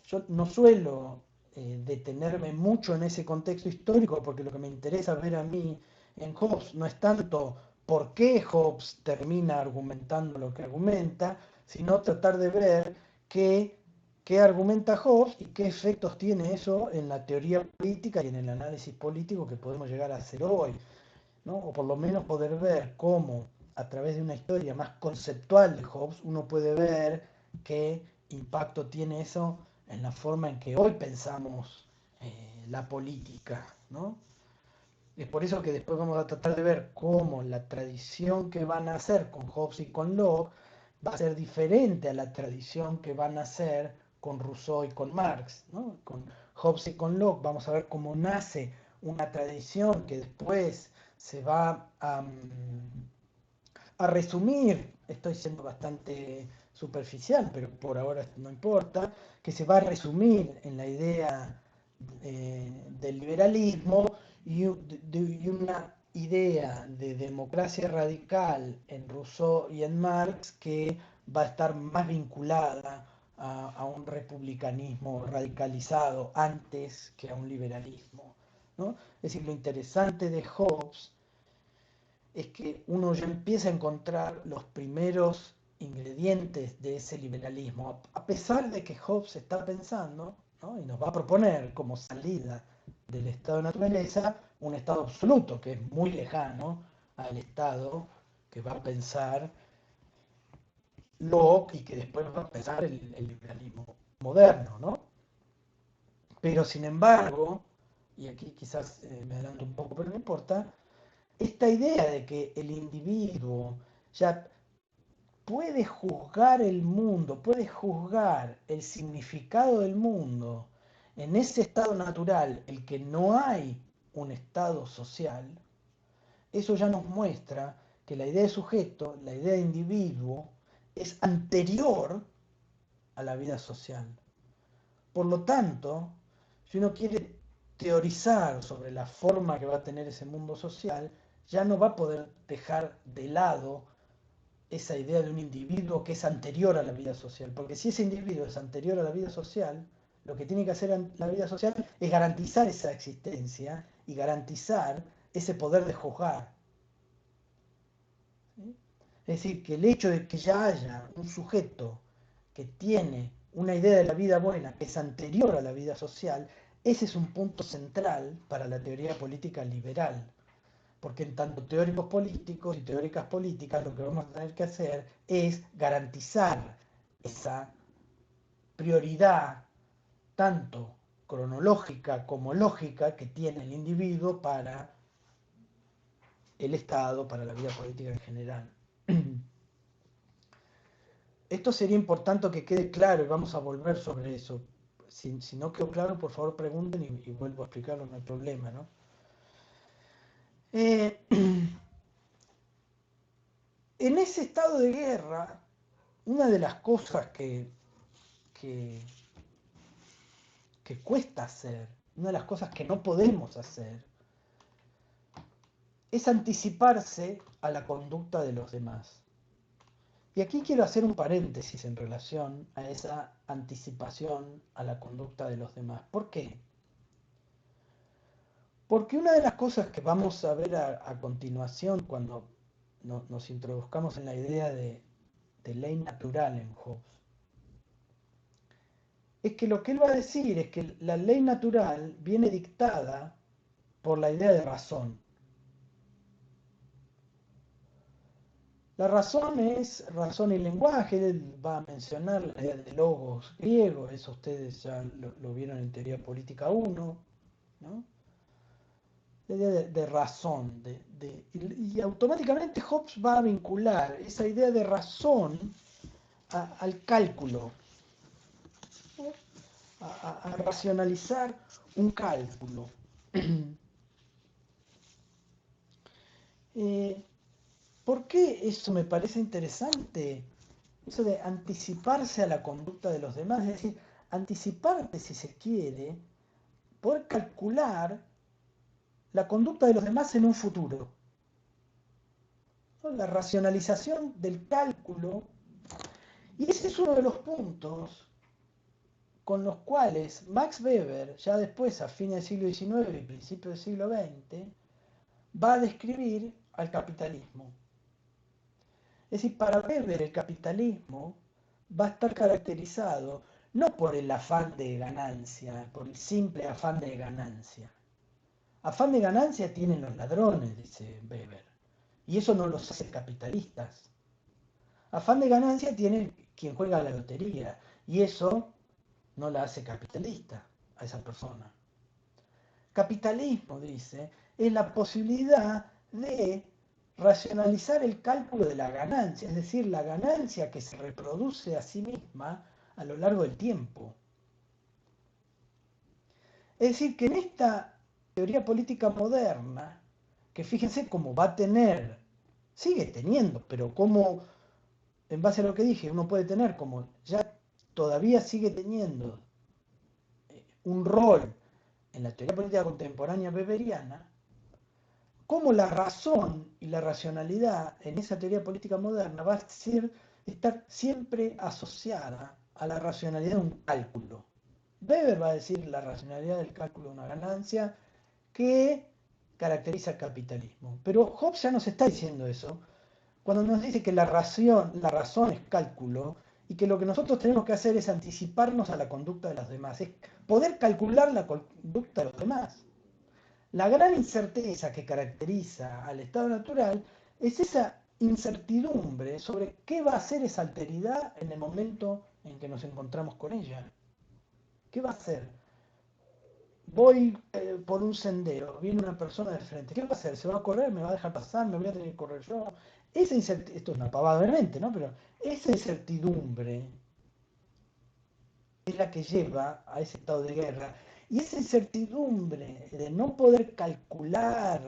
Yo no suelo detenerme mucho en ese contexto histórico porque lo que me interesa ver a mí en Hobbes no es tanto por qué Hobbes termina argumentando lo que argumenta, sino tratar de ver qué argumenta Hobbes y qué efectos tiene eso en la teoría política y en el análisis político que podemos llegar a hacer hoy, ¿no? O por lo menos poder ver cómo a través de una historia más conceptual de Hobbes uno puede ver qué impacto tiene eso en la forma en que hoy pensamos la política, ¿no? Es por eso que después vamos a tratar de ver cómo la tradición que van a hacer con Hobbes y con Locke va a ser diferente a la tradición que van a hacer con Rousseau y con Marx, ¿no? Con Hobbes y con Locke vamos a ver cómo nace una tradición que después se va a resumir, estoy siendo bastante superficial, pero por ahora no importa, que se va a resumir en la idea del liberalismo y una idea de democracia radical en Rousseau y en Marx que va a estar más vinculada a un republicanismo radicalizado antes que a un liberalismo, ¿no? Es decir, lo interesante de Hobbes es que uno ya empieza a encontrar los primeros ingredientes de ese liberalismo, a pesar de que Hobbes está pensando, ¿no?, y nos va a proponer como salida del estado de naturaleza un estado absoluto, que es muy lejano al estado que va a pensar Locke y que después va a pensar el liberalismo moderno, ¿no? Pero sin embargo, y aquí quizás me adelanto un poco, pero no importa, esta idea de que el individuo ya puede juzgar el mundo, puede juzgar el significado del mundo en ese estado natural, el que no hay un estado social, eso ya nos muestra que la idea de sujeto, la idea de individuo, es anterior a la vida social. Por lo tanto, si uno quiere teorizar sobre la forma que va a tener ese mundo social, ya no va a poder dejar de lado esa idea de un individuo que es anterior a la vida social. Porque si ese individuo es anterior a la vida social, lo que tiene que hacer la vida social es garantizar esa existencia y garantizar ese poder de juzgar. ¿Sí? Es decir, que el hecho de que ya haya un sujeto que tiene una idea de la vida buena que es anterior a la vida social, ese es un punto central para la teoría política liberal. Porque en tanto teóricos políticos y teóricas políticas lo que vamos a tener que hacer es garantizar esa prioridad tanto cronológica como lógica que tiene el individuo para el Estado, para la vida política en general. Esto sería importante que quede claro y vamos a volver sobre eso. Si no quedó claro, por favor pregunten y vuelvo a explicarlo, no hay problema, ¿no? En ese estado de guerra, una de las cosas que cuesta hacer, una de las cosas que no podemos hacer, es anticiparse a la conducta de los demás. Y aquí quiero hacer un paréntesis en relación a esa anticipación a la conducta de los demás. ¿Por qué? Porque una de las cosas que vamos a ver a continuación cuando nos introduzcamos en la idea de ley natural en Hobbes, es que lo que él va a decir es que la ley natural viene dictada por la idea de razón. La razón es razón y lenguaje, él va a mencionar la idea de logos griego, eso ustedes ya lo vieron en Teoría Política 1, ¿no? La idea de razón, y automáticamente Hobbes va a vincular esa idea de razón al cálculo, ¿no? A racionalizar un cálculo. ¿Por qué eso me parece interesante? Eso de anticiparse a la conducta de los demás, es decir, anticiparte, si se quiere, poder calcular la conducta de los demás en un futuro. ¿No? La racionalización del cálculo. Y ese es uno de los puntos con los cuales Max Weber, ya después, a fines del siglo XIX y principios del siglo XX, va a describir al capitalismo. Es decir, para Weber el capitalismo va a estar caracterizado no por el afán de ganancia, por el simple afán de ganancia. Afán de ganancia tienen los ladrones, dice Weber, y eso no los hace capitalistas. Afán de ganancia tiene quien juega a la lotería, y eso no la hace capitalista a esa persona. Capitalismo, dice, es la posibilidad de racionalizar el cálculo de la ganancia, es decir, la ganancia que se reproduce a sí misma a lo largo del tiempo. Es decir, que en esta teoría política moderna, que fíjense cómo va a tener, sigue teniendo, pero como, en base a lo que dije, uno puede tener como ya todavía sigue teniendo un rol en la teoría política contemporánea weberiana, cómo la razón y la racionalidad en esa teoría política moderna va a estar siempre asociada a la racionalidad de un cálculo. Weber va a decir la racionalidad del cálculo de una ganancia que caracteriza el capitalismo. Pero Hobbes ya nos está diciendo eso cuando nos dice que la razón es cálculo y que lo que nosotros tenemos que hacer es anticiparnos a la conducta de los demás, es poder calcular la conducta de los demás. La gran incerteza que caracteriza al estado natural es esa incertidumbre sobre qué va a hacer esa alteridad en el momento en que nos encontramos con ella. ¿Qué va a hacer? Voy por un sendero, viene una persona de frente. ¿Qué va a hacer? ¿Se va a correr? ¿Me va a dejar pasar? ¿Me voy a tener que correr yo? Esto es una pavada obviamente, ¿no? Pero esa incertidumbre es la que lleva a ese estado de guerra. Y esa incertidumbre de no poder calcular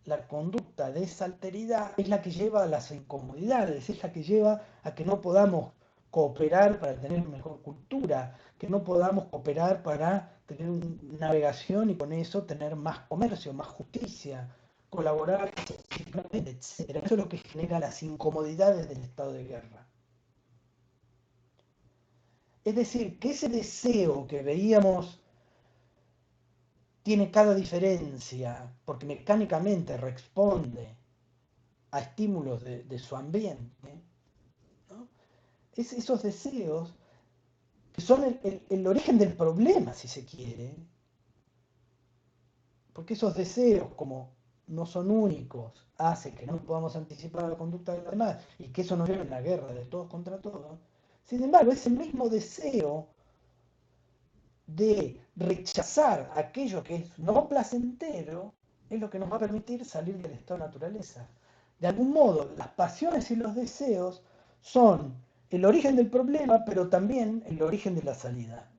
la conducta de esa alteridad es la que lleva a las incomodidades, es la que lleva a que no podamos cooperar para tener mejor cultura, que no podamos cooperar para tener navegación y con eso tener más comercio, más justicia, colaborar, etcétera. Eso es lo que genera las incomodidades del estado de guerra. Es decir, que ese deseo que veíamos tiene cada diferencia, porque mecánicamente responde a estímulos de su ambiente, ¿no? Esos deseos que son el origen del problema, si se quiere, porque esos deseos, como no son únicos, hacen que no podamos anticipar la conducta de los demás y que eso nos lleve a una guerra de todos contra todos. Sin embargo, ese mismo deseo de rechazar aquello que es no placentero es lo que nos va a permitir salir del estado de naturaleza. De algún modo, las pasiones y los deseos son el origen del problema, pero también el origen de la salida.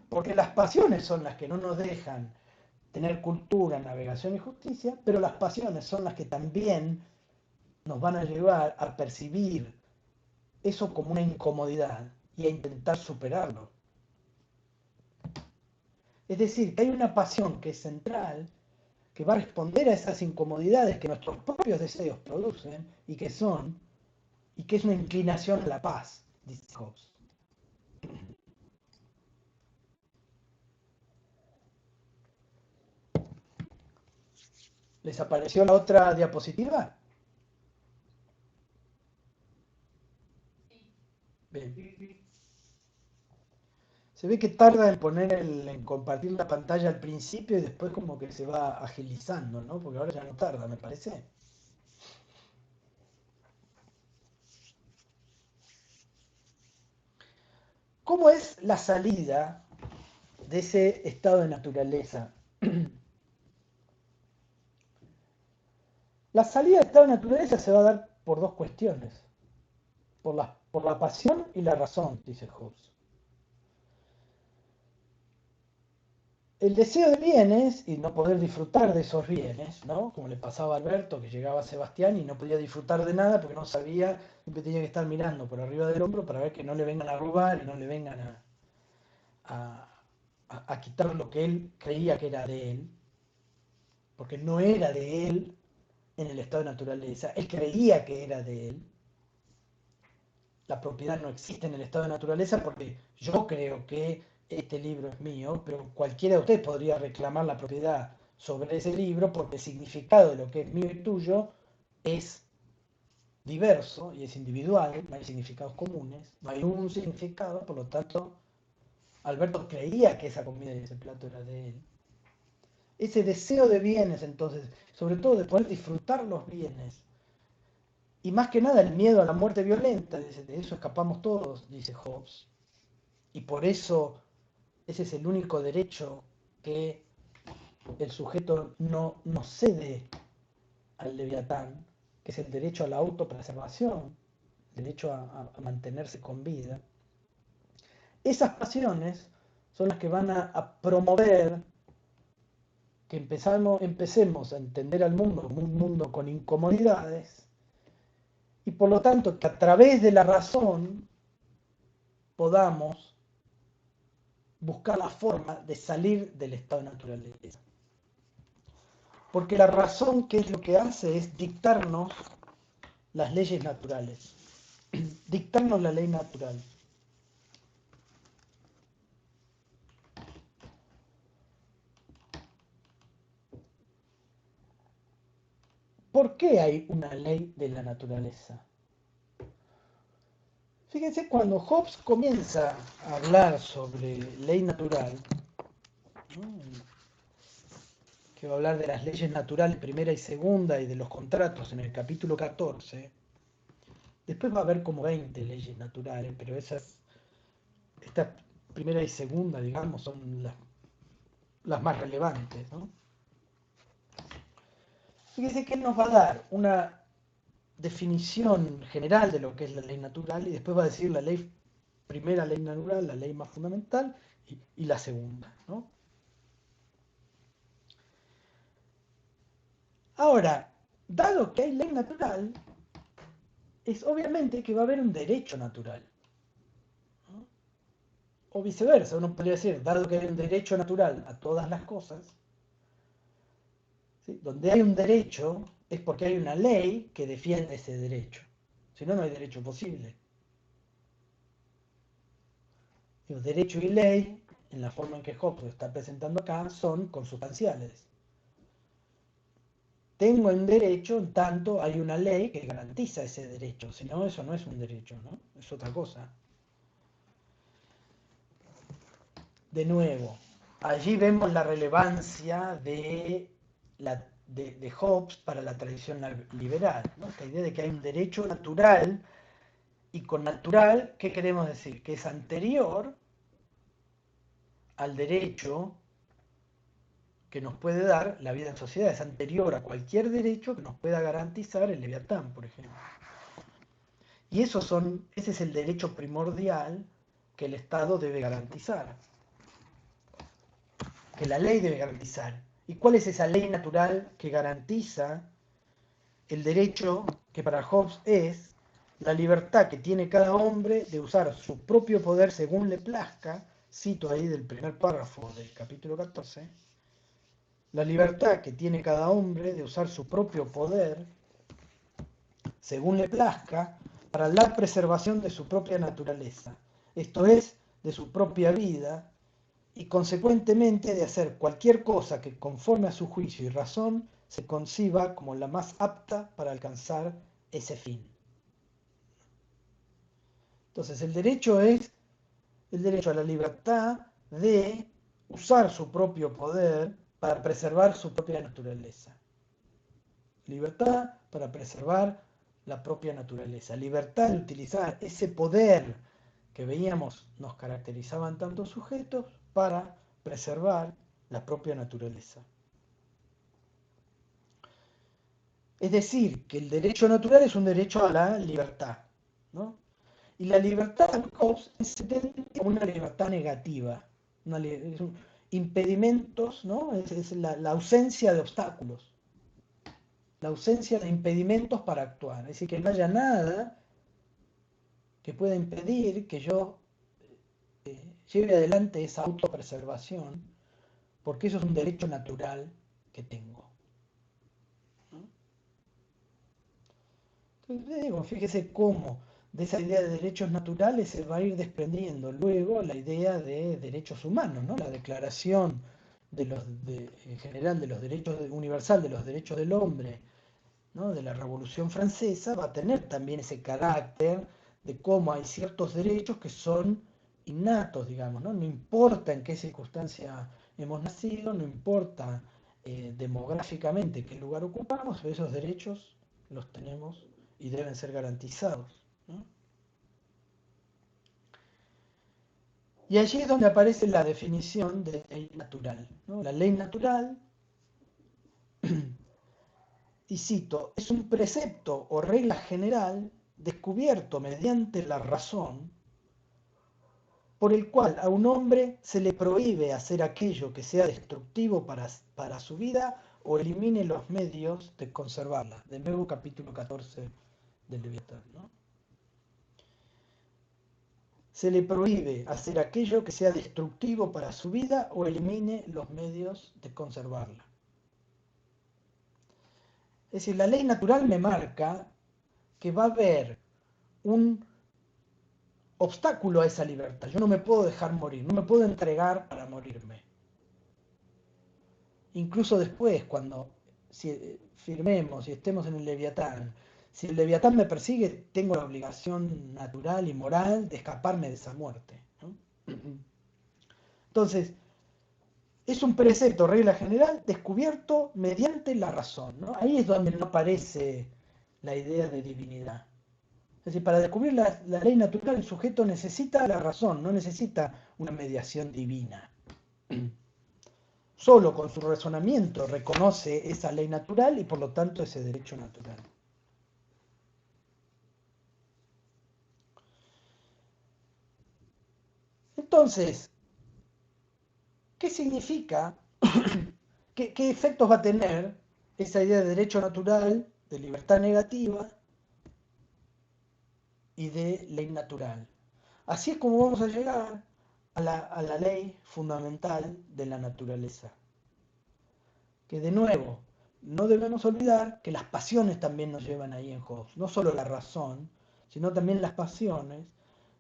Porque las pasiones son las que no nos dejan tener cultura, navegación y justicia, pero las pasiones son las que también nos van a llevar a percibir eso como una incomodidad y a intentar superarlo. Es decir, que hay una pasión que es central, que va a responder a esas incomodidades que nuestros propios deseos producen y que es una inclinación a la paz, dice Hobbes. ¿Les apareció la otra diapositiva? Bien. Se ve que tarda en compartir la pantalla al principio y después como que se va agilizando, ¿no? Porque ahora ya no tarda, me parece. ¿Cómo es la salida de ese estado de naturaleza? La salida del estado de naturaleza se va a dar por dos cuestiones. Por la pasión y la razón, dice Hobbes. El deseo de bienes y no poder disfrutar de esos bienes, ¿no? Como le pasaba a Alberto, que llegaba a Sebastián y no podía disfrutar de nada porque no sabía, siempre tenía que estar mirando por arriba del hombro para ver que no le vengan a robar y no le vengan a quitar lo que él creía que era de él, porque no era de él en el estado de naturaleza, él creía que era de él. La propiedad no existe en el estado de naturaleza porque yo creo que este libro es mío, pero cualquiera de ustedes podría reclamar la propiedad sobre ese libro porque el significado de lo que es mío y tuyo es diverso y es individual, no hay significados comunes, no hay un significado, por lo tanto, Alberto creía que esa comida y ese plato era de él. Ese deseo de bienes, entonces, sobre todo de poder disfrutar los bienes, y más que nada el miedo a la muerte violenta, de eso escapamos todos, dice Hobbes. Y por eso ese es el único derecho que el sujeto no cede al Leviatán, que es el derecho a la autopreservación, el derecho a mantenerse con vida. Esas pasiones son las que van a promover que empecemos a entender al mundo como un mundo con incomodidades, y por lo tanto que a través de la razón podamos buscar la forma de salir del estado de naturaleza. Porque la razón, ¿qué es lo que hace? Es dictarnos las leyes naturales, dictarnos la ley natural. ¿Por qué hay una ley de la naturaleza? Fíjense, cuando Hobbes comienza a hablar sobre ley natural, ¿no?, que va a hablar de las leyes naturales primera y segunda y de los contratos en el capítulo 14, después va a haber como 20 leyes naturales, pero esta primera y segunda, digamos, son las más relevantes, ¿no? Fíjense que él nos va a dar una definición general de lo que es la ley natural y después va a decir la primera ley natural, la ley más fundamental y la segunda, ¿no? Ahora, dado que hay ley natural, es obviamente que va a haber un derecho natural. O viceversa, uno podría decir, dado que hay un derecho natural a todas las cosas, ¿sí? Donde hay un derecho es porque hay una ley que defiende ese derecho. Si no, no hay derecho posible. Los derechos y ley, en la forma en que Hobbes lo está presentando acá, son consustanciales. Tengo un derecho en tanto hay una ley que garantiza ese derecho. Si no, eso no es un derecho, ¿no? Es otra cosa. De nuevo, allí vemos la relevancia de Hobbes para la tradición liberal, ¿no? Esta idea de que hay un derecho natural, y con natural, ¿qué queremos decir? Que es anterior al derecho que nos puede dar la vida en sociedad, es anterior a cualquier derecho que nos pueda garantizar el Leviatán, por ejemplo. Y ese es el derecho primordial que el Estado debe garantizar, que la ley debe garantizar. ¿Y cuál es esa ley natural que garantiza el derecho que para Hobbes es la libertad que tiene cada hombre de usar su propio poder según le plazca? Cito ahí del primer párrafo del capítulo 14. La libertad que tiene cada hombre de usar su propio poder según le plazca para la preservación de su propia naturaleza, esto es, de su propia vida, y consecuentemente de hacer cualquier cosa que conforme a su juicio y razón se conciba como la más apta para alcanzar ese fin. Entonces el derecho es el derecho a la libertad de usar su propio poder para preservar su propia naturaleza. Libertad para preservar la propia naturaleza. Libertad de utilizar ese poder que veíamos nos caracterizaban tantos sujetos para preservar la propia naturaleza. Es decir, que el derecho natural es un derecho a la libertad, ¿no? Y la libertad en Hobbes es una libertad negativa, impedimentos, ¿no? Es la ausencia de obstáculos, la ausencia de impedimentos para actuar. Es decir, que no haya nada que pueda impedir que yo lleve adelante esa autopreservación, porque eso es un derecho natural que tengo. Entonces digo, fíjese cómo de esa idea de derechos naturales se va a ir desprendiendo luego la idea de derechos humanos, ¿no? La declaración en general de los derechos universal de los derechos del hombre, ¿no? De la Revolución Francesa va a tener también ese carácter de cómo hay ciertos derechos que son innatos, digamos, ¿no? No importa en qué circunstancia hemos nacido, no importa demográficamente qué lugar ocupamos, esos derechos los tenemos y deben ser garantizados, ¿no? Y allí es donde aparece la definición de ley natural, ¿no? La ley natural, y cito, es un precepto o regla general descubierto mediante la razón, por el cual a un hombre se le prohíbe hacer aquello que sea destructivo para su vida o elimine los medios de conservarla. De nuevo capítulo 14 del Leviatán, ¿no? Se le prohíbe hacer aquello que sea destructivo para su vida o elimine los medios de conservarla. Es decir, la ley natural me marca que va a haber un obstáculo a esa libertad. Yo no me puedo dejar morir, no me puedo entregar para morirme. Incluso después, cuando firmemos y estemos en el Leviatán, si el Leviatán me persigue, tengo la obligación natural y moral de escaparme de esa muerte, ¿no? Entonces, es un precepto, regla general, descubierto mediante la razón, ¿no? Ahí es donde no aparece la idea de divinidad. Es decir, para descubrir la ley natural, el sujeto necesita la razón, no necesita una mediación divina. Solo con su razonamiento reconoce esa ley natural y por lo tanto ese derecho natural. Entonces, ¿qué significa? ¿Qué efectos va a tener esa idea de derecho natural, de libertad negativa y de ley natural? Así es como vamos a llegar a la ley fundamental de la naturaleza. Que de nuevo, no debemos olvidar que las pasiones también nos llevan ahí en Hobbes. No solo la razón, sino también las pasiones.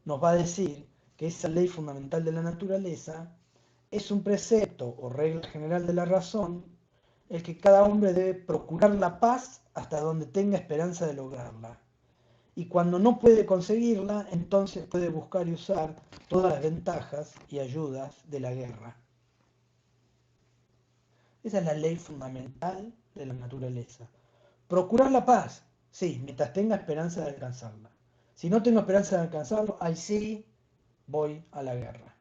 Nos va a decir que esa ley fundamental de la naturaleza es un precepto o regla general de la razón, el que cada hombre debe procurar la paz hasta donde tenga esperanza de lograrla. Y cuando no puede conseguirla, entonces puede buscar y usar todas las ventajas y ayudas de la guerra. Esa es la ley fundamental de la naturaleza. Procurar la paz, sí, mientras tenga esperanza de alcanzarla. Si no tengo esperanza de alcanzarlo, ahí sí voy a la guerra.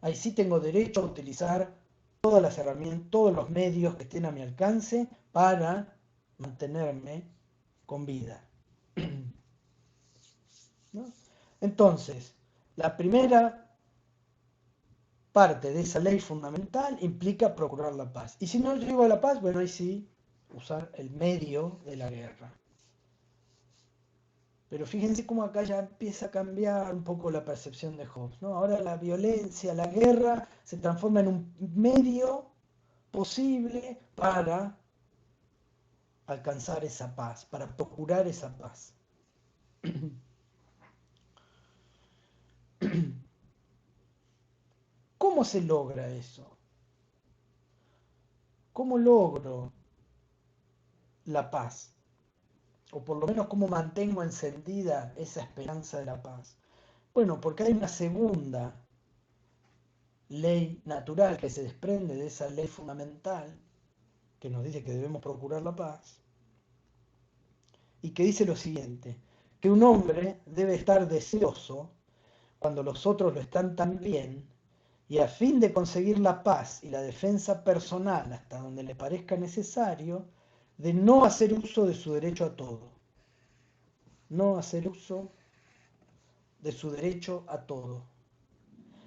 Ahí sí tengo derecho a utilizar todas las herramientas, todos los medios que estén a mi alcance para mantenerme con vida. ¿No? Entonces, la primera parte de esa ley fundamental implica procurar la paz. Y si no llego a la paz, bueno, ahí sí, usar el medio de la guerra. Pero fíjense cómo acá ya empieza a cambiar un poco la percepción de Hobbes, ¿no? Ahora la violencia, la guerra, se transforma en un medio posible para alcanzar esa paz, para procurar esa paz. ¿Cómo se logra eso? ¿Cómo logro la paz? O por lo menos cómo mantengo encendida esa esperanza de la paz. Bueno, porque hay una segunda ley natural que se desprende de esa ley fundamental, que nos dice que debemos procurar la paz, y que dice lo siguiente, que un hombre debe estar deseoso cuando los otros lo están también, y a fin de conseguir la paz y la defensa personal hasta donde le parezca necesario, de no hacer uso de su derecho a todo. No hacer uso de su derecho a todo.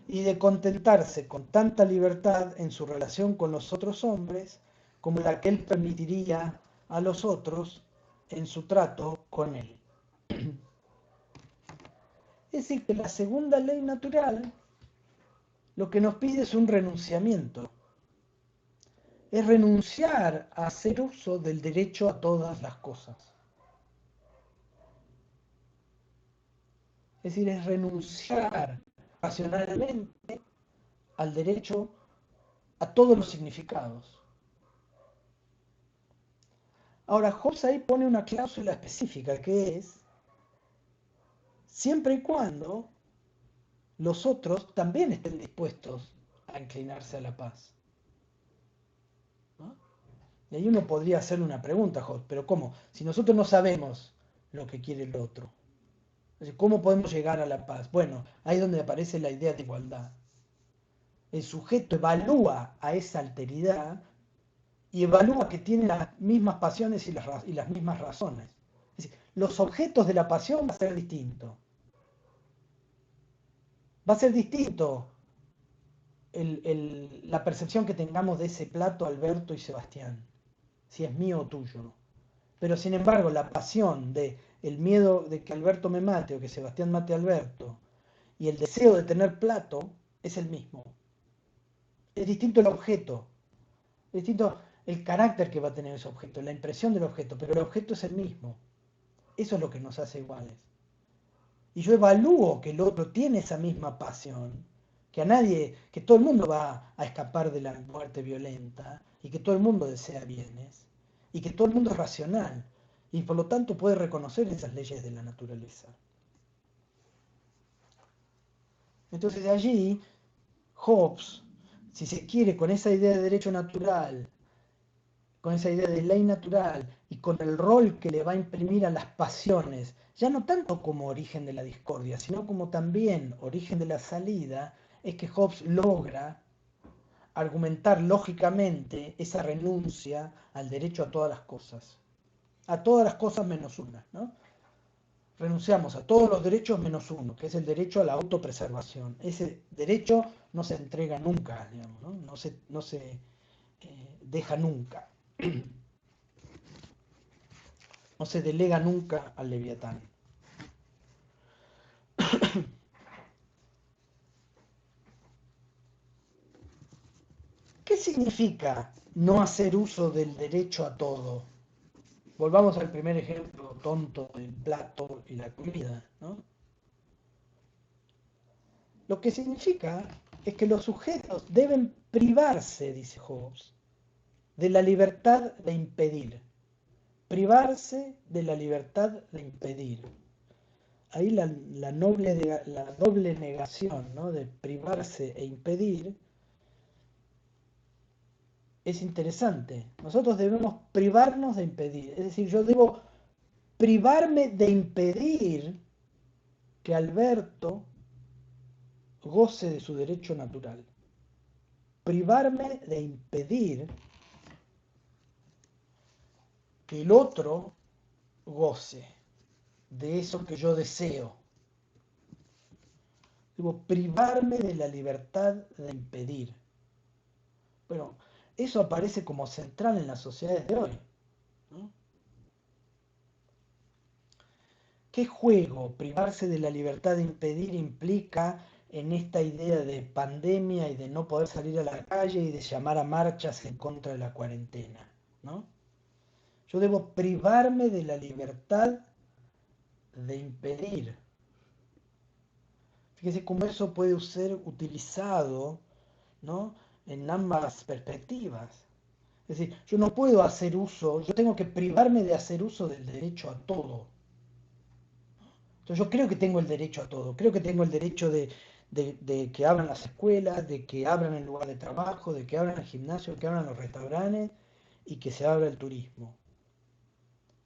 Y de contentarse con tanta libertad en su relación con los otros hombres como la que él permitiría a los otros en su trato con él. Es decir, que la segunda ley natural lo que nos pide es un renunciamiento. Es renunciar a hacer uso del derecho a todas las cosas. Es decir, es renunciar racionalmente al derecho a todos los significados. Ahora, Hobbes ahí pone una cláusula específica que es siempre y cuando los otros también estén dispuestos a inclinarse a la paz. ¿No? Y ahí uno podría hacerle una pregunta a Hobbes, pero ¿cómo? Si nosotros no sabemos lo que quiere el otro, ¿cómo podemos llegar a la paz? Bueno, ahí es donde aparece la idea de igualdad. El sujeto evalúa a esa alteridad y evalúa que tiene las mismas pasiones y las mismas razones. Es decir, los objetos de la pasión van a ser distintos. Va a ser distinto la percepción que tengamos de ese plato Alberto y Sebastián, si es mío o tuyo. Pero sin embargo, la pasión de el miedo de que Alberto me mate o que Sebastián mate a Alberto y el deseo de tener plato es el mismo. Es distinto el objeto, es distinto el carácter que va a tener ese objeto, la impresión del objeto, pero el objeto es el mismo. Eso es lo que nos hace iguales. Y yo evalúo que el otro tiene esa misma pasión, que todo el mundo va a escapar de la muerte violenta, y que todo el mundo desea bienes, y que todo el mundo es racional, y por lo tanto puede reconocer esas leyes de la naturaleza. Entonces de allí, Hobbes, si se quiere, con esa idea de derecho natural, con esa idea de ley natural y con el rol que le va a imprimir a las pasiones, ya no tanto como origen de la discordia, sino como también origen de la salida, es que Hobbes logra argumentar lógicamente esa renuncia al derecho a todas las cosas menos una, ¿no? Renunciamos a todos los derechos menos uno, que es el derecho a la autopreservación. Ese derecho no se entrega nunca, digamos, ¿no? No se deja nunca. No se delega nunca al Leviatán. significa no hacer uso del derecho a todo? Volvamos al primer ejemplo tonto del plato y la comida, ¿no? Lo que significa es que los sujetos deben privarse, dice Hobbes, de la libertad de impedir. Privarse de la libertad de impedir. Ahí la doble negación, ¿no?, de privarse e impedir es interesante. Nosotros debemos privarnos de impedir. Es decir, yo debo privarme de impedir que Alberto goce de su derecho natural. Privarme de impedir que el otro goce de eso que yo deseo. Debo privarme de la libertad de impedir. Bueno, eso aparece como central en las sociedades de hoy, ¿no? ¿Qué juego privarse de la libertad de impedir implica en esta idea de pandemia y de no poder salir a la calle y de llamar a marchas en contra de la cuarentena, ¿no? Yo debo privarme de la libertad de impedir. Fíjese cómo eso puede ser utilizado, ¿no?, en ambas perspectivas. Es decir, yo no puedo hacer uso, yo tengo que privarme de hacer uso del derecho a todo. Entonces yo creo que tengo el derecho a todo, creo que tengo el derecho de que abran las escuelas, de que abran el lugar de trabajo, de que abran el gimnasio, de que abran los restaurantes y que se abra el turismo.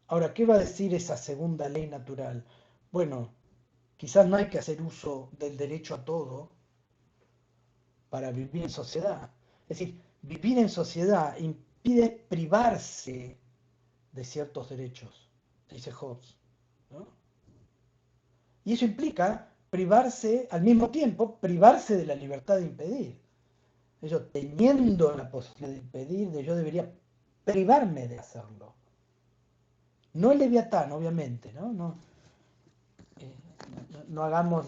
Ahora, ¿qué va a decir esa segunda ley natural? Bueno, quizás no hay que hacer uso del derecho a todo para vivir en sociedad. Es decir, vivir en sociedad impide privarse de ciertos derechos, dice Hobbes, ¿no? Y eso implica privarse, al mismo tiempo, privarse de la libertad de impedir. Yo, teniendo la posibilidad de impedir, yo debería privarme de hacerlo. No el Leviatán, obviamente, ¿no? No hagamos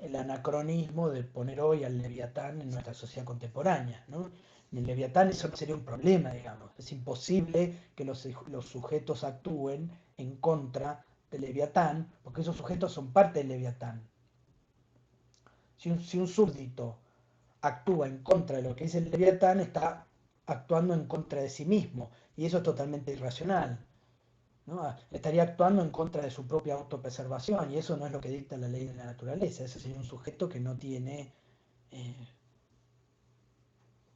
el anacronismo de poner hoy al Leviatán en nuestra sociedad contemporánea, ¿no? En el Leviatán eso no sería un problema, digamos. Es imposible que los sujetos actúen en contra del Leviatán, porque esos sujetos son parte del Leviatán. Si un súbdito actúa en contra de lo que es el Leviatán, está actuando en contra de sí mismo, y eso es totalmente irracional, ¿no? Estaría actuando en contra de su propia autopreservación, y eso no es lo que dicta la ley de la naturaleza. Ese sería un sujeto que no tiene,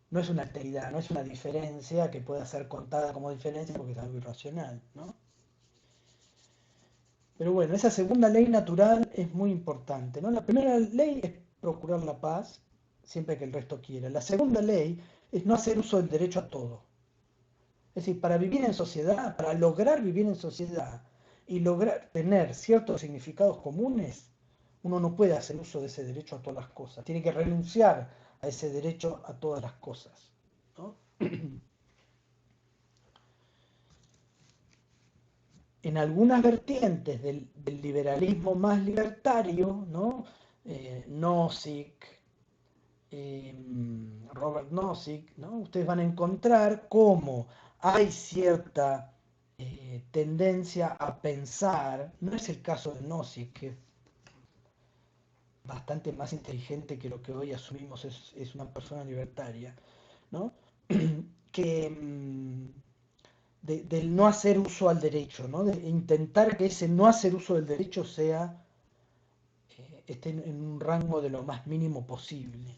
no es una alteridad, no es una diferencia que pueda ser contada como diferencia porque es algo irracional, ¿no? Pero bueno, esa segunda ley natural es muy importante, ¿no? La primera ley es procurar la paz, siempre que el resto quiera. La segunda ley es no hacer uso del derecho a todo. Es decir, para vivir en sociedad, para lograr vivir en sociedad y lograr tener ciertos significados comunes, uno no puede hacer uso de ese derecho a todas las cosas. Tiene que renunciar a ese derecho a todas las cosas, ¿no? En algunas vertientes del liberalismo más libertario, ¿no? Nozick, Robert Nozick, ¿no? Ustedes van a encontrar cómo hay cierta tendencia a pensar, no es el caso de Nozick, que es bastante más inteligente que lo que hoy asumimos es una persona libertaria, ¿no? que del no hacer uso al derecho, ¿no? De intentar que ese no hacer uso del derecho esté en un rango de lo más mínimo posible.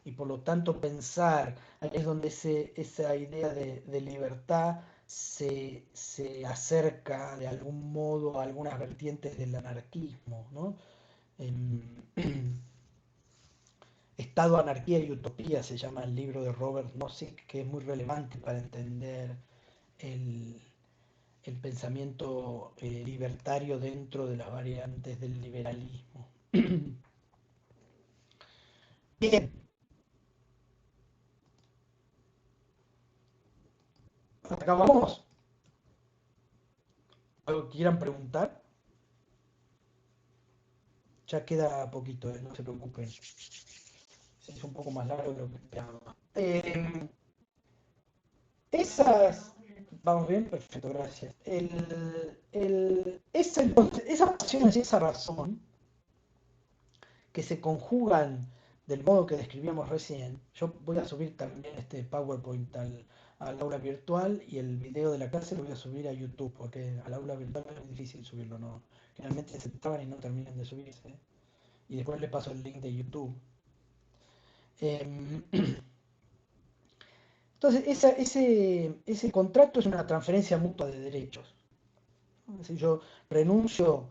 Y por lo tanto pensar, ahí es donde esa idea de libertad se acerca de algún modo a algunas vertientes del anarquismo, ¿no? Estado, Anarquía y Utopía se llama el libro de Robert Nozick, que es muy relevante para entender el pensamiento libertario dentro de las variantes del liberalismo. Bien, hasta acá vamos. ¿Algo que quieran preguntar? Ya queda poquito, no se preocupen. Es un poco más largo de lo que esperaba. Vamos bien, perfecto, gracias. Esas pasiones y esa razón que se conjugan del modo que describíamos recién. Yo voy a subir también este PowerPoint al aula virtual y el video de la clase lo voy a subir a YouTube, porque al aula virtual es difícil subirlo, ¿no? Generalmente se traban y no terminan de subirse. Y después le paso el link de YouTube. Em, Entonces, ese contrato es una transferencia mutua de derechos. Es decir, yo renuncio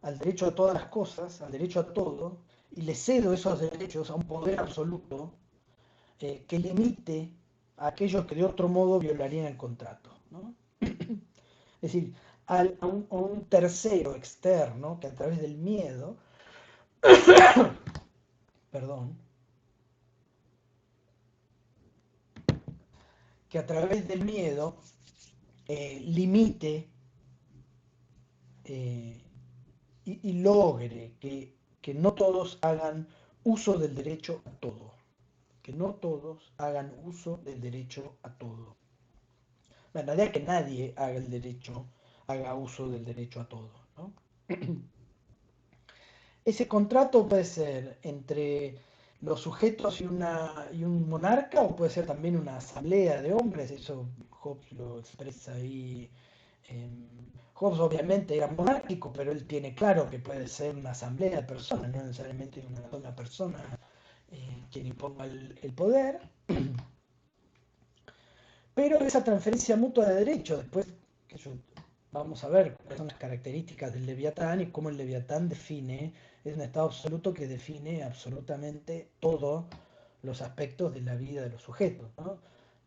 al derecho a todas las cosas, al derecho a todo, y le cedo esos derechos a un poder absoluto que limite a aquellos que de otro modo violarían el contrato, ¿no? Es decir, a un tercero externo que a través del miedo, perdón, que a través del miedo limite y logre que no todos hagan uso del derecho a todo. Que no todos hagan uso del derecho a todo. En realidad que nadie haga uso del derecho a todo, ¿no? Ese contrato puede ser entre los sujetos y un monarca, o puede ser también una asamblea de hombres, eso Hobbes lo expresa ahí. Hobbes obviamente era monárquico, pero él tiene claro que puede ser una asamblea de personas, no necesariamente una sola persona quien imponga el poder. Pero esa transferencia mutua de derechos, después vamos a ver cuáles son las características del Leviatán y cómo el Leviatán es un estado absoluto que define absolutamente todos los aspectos de la vida de los sujetos, ¿no?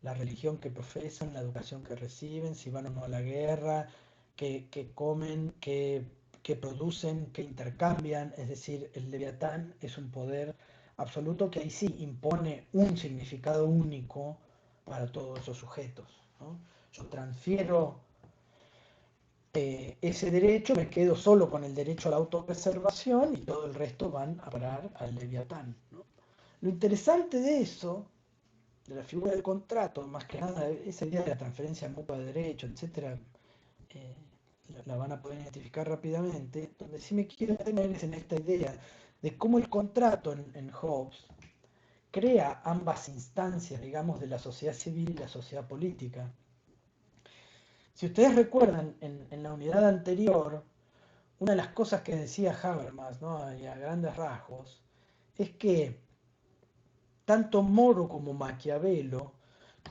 La religión que profesan, la educación que reciben, si van o no a la guerra, qué comen, qué producen, qué intercambian. Es decir, el Leviatán es un poder absoluto que ahí sí impone un significado único para todos esos sujetos, ¿no? Yo transfiero ese derecho, me quedo solo con el derecho a la autopreservación y todo el resto van a parar al Leviatán, ¿no? Lo interesante de eso, de la figura del contrato, más que nada esa idea de la transferencia mutua de derechos, etcétera, eh, la van a poder identificar rápidamente. Donde sí me quiero detener es en esta idea de cómo el contrato en Hobbes crea ambas instancias, digamos, de la sociedad civil y la sociedad política. Si ustedes recuerdan, en la unidad anterior, una de las cosas que decía Habermas, ¿no? Y a grandes rasgos, es que tanto Moro como Maquiavelo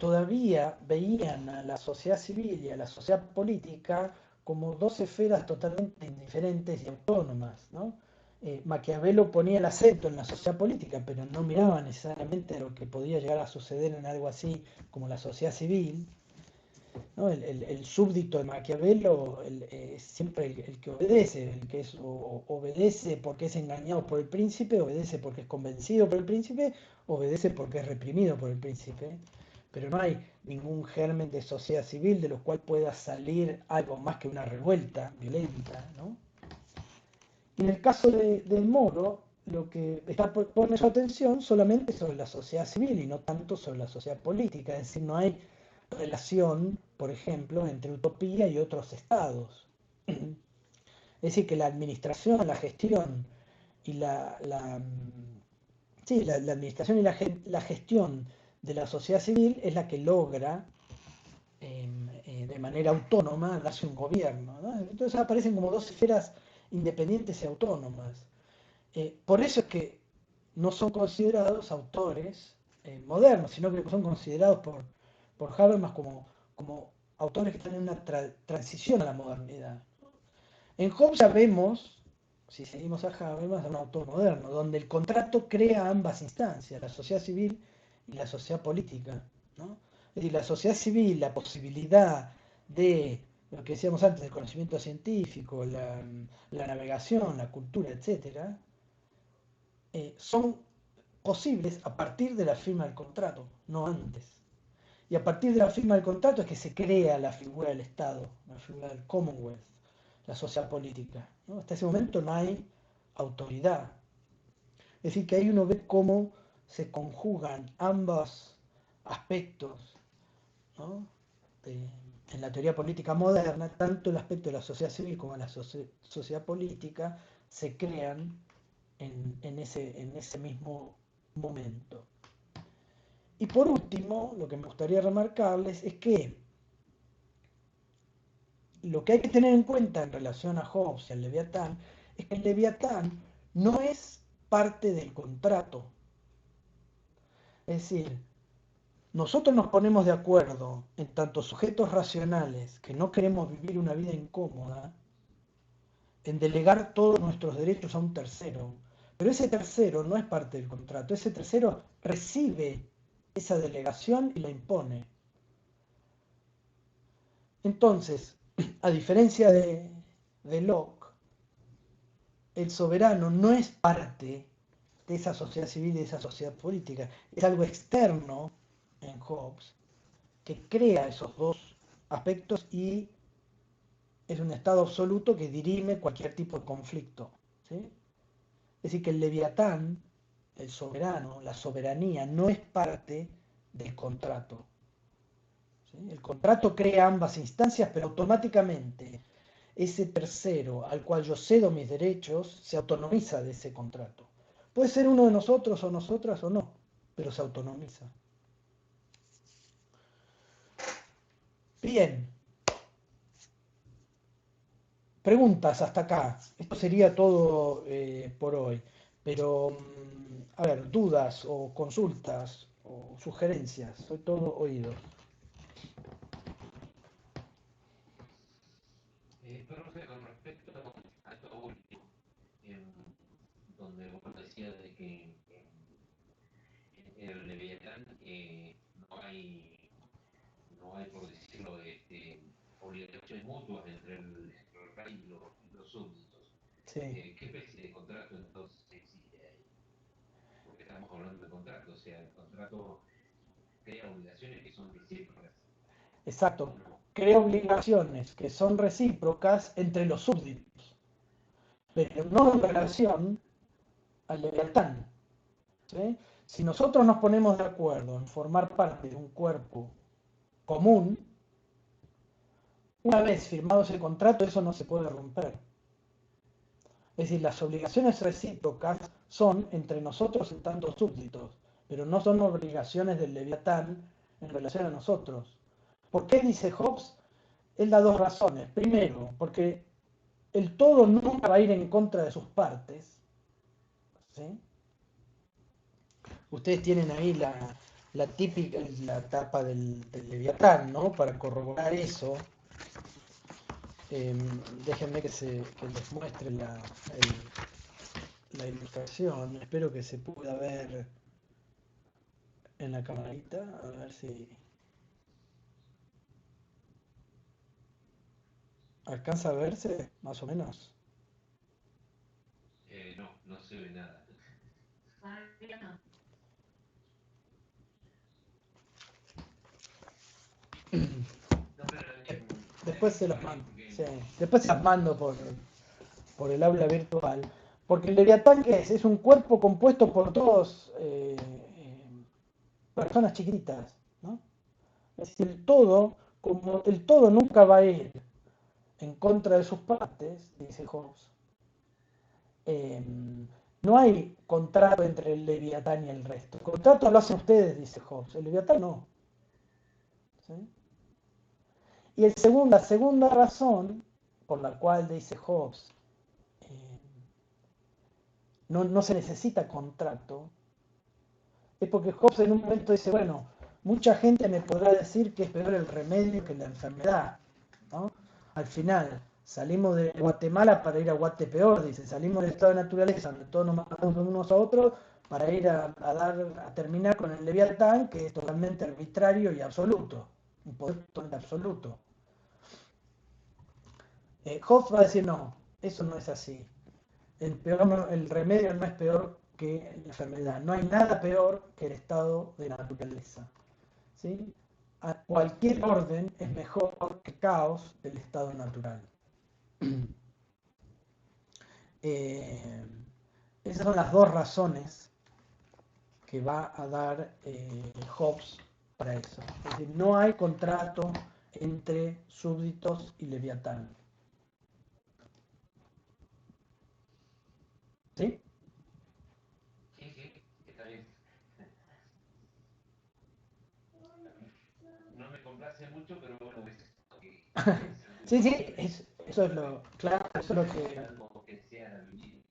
todavía veían a la sociedad civil y a la sociedad política como dos esferas totalmente indiferentes y autónomas, ¿no? Maquiavelo ponía el acento en la sociedad política, pero no miraba necesariamente lo que podía llegar a suceder en algo así como la sociedad civil, ¿no? El súbdito de Maquiavelo es siempre el que obedece, el que obedece porque es engañado por el príncipe, obedece porque es convencido por el príncipe, obedece porque es reprimido por el príncipe. Pero no hay ningún germen de sociedad civil de lo cual pueda salir algo más que una revuelta violenta, ¿no? Y en el caso de Moro, lo que pone su atención solamente sobre la sociedad civil y no tanto sobre la sociedad política, es decir, no hay relación, por ejemplo, entre utopía y otros estados. Es decir, que la administración, la gestión y la administración y la gestión de la sociedad civil es la que logra de manera autónoma darse un gobierno, ¿no? Entonces aparecen como dos esferas independientes y autónomas. Por eso es que no son considerados autores modernos, sino que son considerados por Habermas como autores que están en una transición a la modernidad. En Hobbes ya vemos, si seguimos a Habermas, un autor moderno, donde el contrato crea ambas instancias, la sociedad civil y la sociedad política, ¿no? Es decir, la sociedad civil, la posibilidad de lo que decíamos antes, el conocimiento científico, la navegación, la cultura, etcétera, son posibles a partir de la firma del contrato, no antes. Y a partir de la firma del contrato es que se crea la figura del Estado, la figura del Commonwealth, la sociedad política, ¿no? Hasta ese momento no hay autoridad. Es decir, que ahí uno ve cómo se conjugan ambos aspectos, ¿no? En la teoría política moderna, tanto el aspecto de la sociedad civil como la sociedad política se crean en ese mismo momento. Y por último, lo que me gustaría remarcarles es que lo que hay que tener en cuenta en relación a Hobbes y al Leviatán es que el Leviatán no es parte del contrato. Es decir, nosotros nos ponemos de acuerdo en tanto sujetos racionales que no queremos vivir una vida incómoda, en delegar todos nuestros derechos a un tercero. Pero ese tercero no es parte del contrato, ese tercero recibe esa delegación y la impone. Entonces, a diferencia de Locke, el soberano no es parte de esa sociedad civil y de esa sociedad política, es algo externo en Hobbes que crea esos dos aspectos y es un estado absoluto que dirime cualquier tipo de conflicto, ¿sí? Es decir, que el Leviatán, el soberano, la soberanía, no es parte del contrato, ¿sí? El contrato crea ambas instancias, pero automáticamente ese tercero al cual yo cedo mis derechos se autonomiza de ese contrato. Puede ser uno de nosotros o nosotras o no, pero se autonomiza. Bien. Preguntas hasta acá. Esto sería todo por hoy. Pero, a ver, dudas o consultas o sugerencias. Soy todo oído. Profe, con respecto a esto último, donde vos decías de que en el Leviatán no hay, por decirlo, obligaciones mutuas entre el rey y los súbditos. Sí. ¿Qué especie de contrato entonces existe ahí? Porque estamos hablando de contrato, o sea, el contrato crea obligaciones que son recíprocas. Exacto. Crea obligaciones que son recíprocas entre los súbditos, pero no en relación al Leviatán, ¿sí? Si nosotros nos ponemos de acuerdo en formar parte de un cuerpo común, una vez firmado ese contrato, eso no se puede romper. Es decir, las obligaciones recíprocas son entre nosotros en tanto súbditos, pero no son obligaciones del Leviatán en relación a nosotros. ¿Por qué dice Hobbes? Él da dos razones. Primero, porque el todo nunca va a ir en contra de sus partes, ¿sí? Ustedes tienen ahí la típica, la tapa del Leviatán, ¿no? Para corroborar eso. Déjenme que les muestre la ilustración. Espero que se pueda ver en la camarita. A ver si alcanza a verse, más o menos. No se ve nada. Después se las mando. Sí, después se las mando por el aula virtual. Porque el Leviatán, ¿qué es? Es un cuerpo compuesto por dos personas chiquititas, ¿no? Es decir, el todo, como el todo nunca va a ir en contra de sus partes, dice Hobbes, no hay contrato entre el Leviatán y el resto. El contrato lo hacen ustedes, dice Hobbes. El Leviatán no. ¿Sí? Y la segunda razón por la cual dice Hobbes no se necesita contrato es porque Hobbes en un momento dice, bueno, mucha gente me podrá decir que es peor el remedio que la enfermedad, ¿no? Al final, salimos de Guatemala para ir a Guatepeor, dice, salimos del estado de naturaleza, donde todos nos matamos unos a otros, para ir a terminar con el Leviatán, que es totalmente arbitrario y absoluto, un poder totalmente absoluto. Hobbes va a decir, no, eso no es así. El remedio no es peor que la enfermedad. No hay nada peor que el estado de naturaleza, ¿sí? A cualquier orden es mejor que caos del estado natural. Esas son las dos razones que va a dar Hobbes para eso. Es decir, no hay contrato entre súbditos y Leviatán. ¿Sí? Sí, está bien. No me complace mucho, pero bueno, es esto que Sí, sí, eso es lo claro, eso es lo que... algo que sea vivir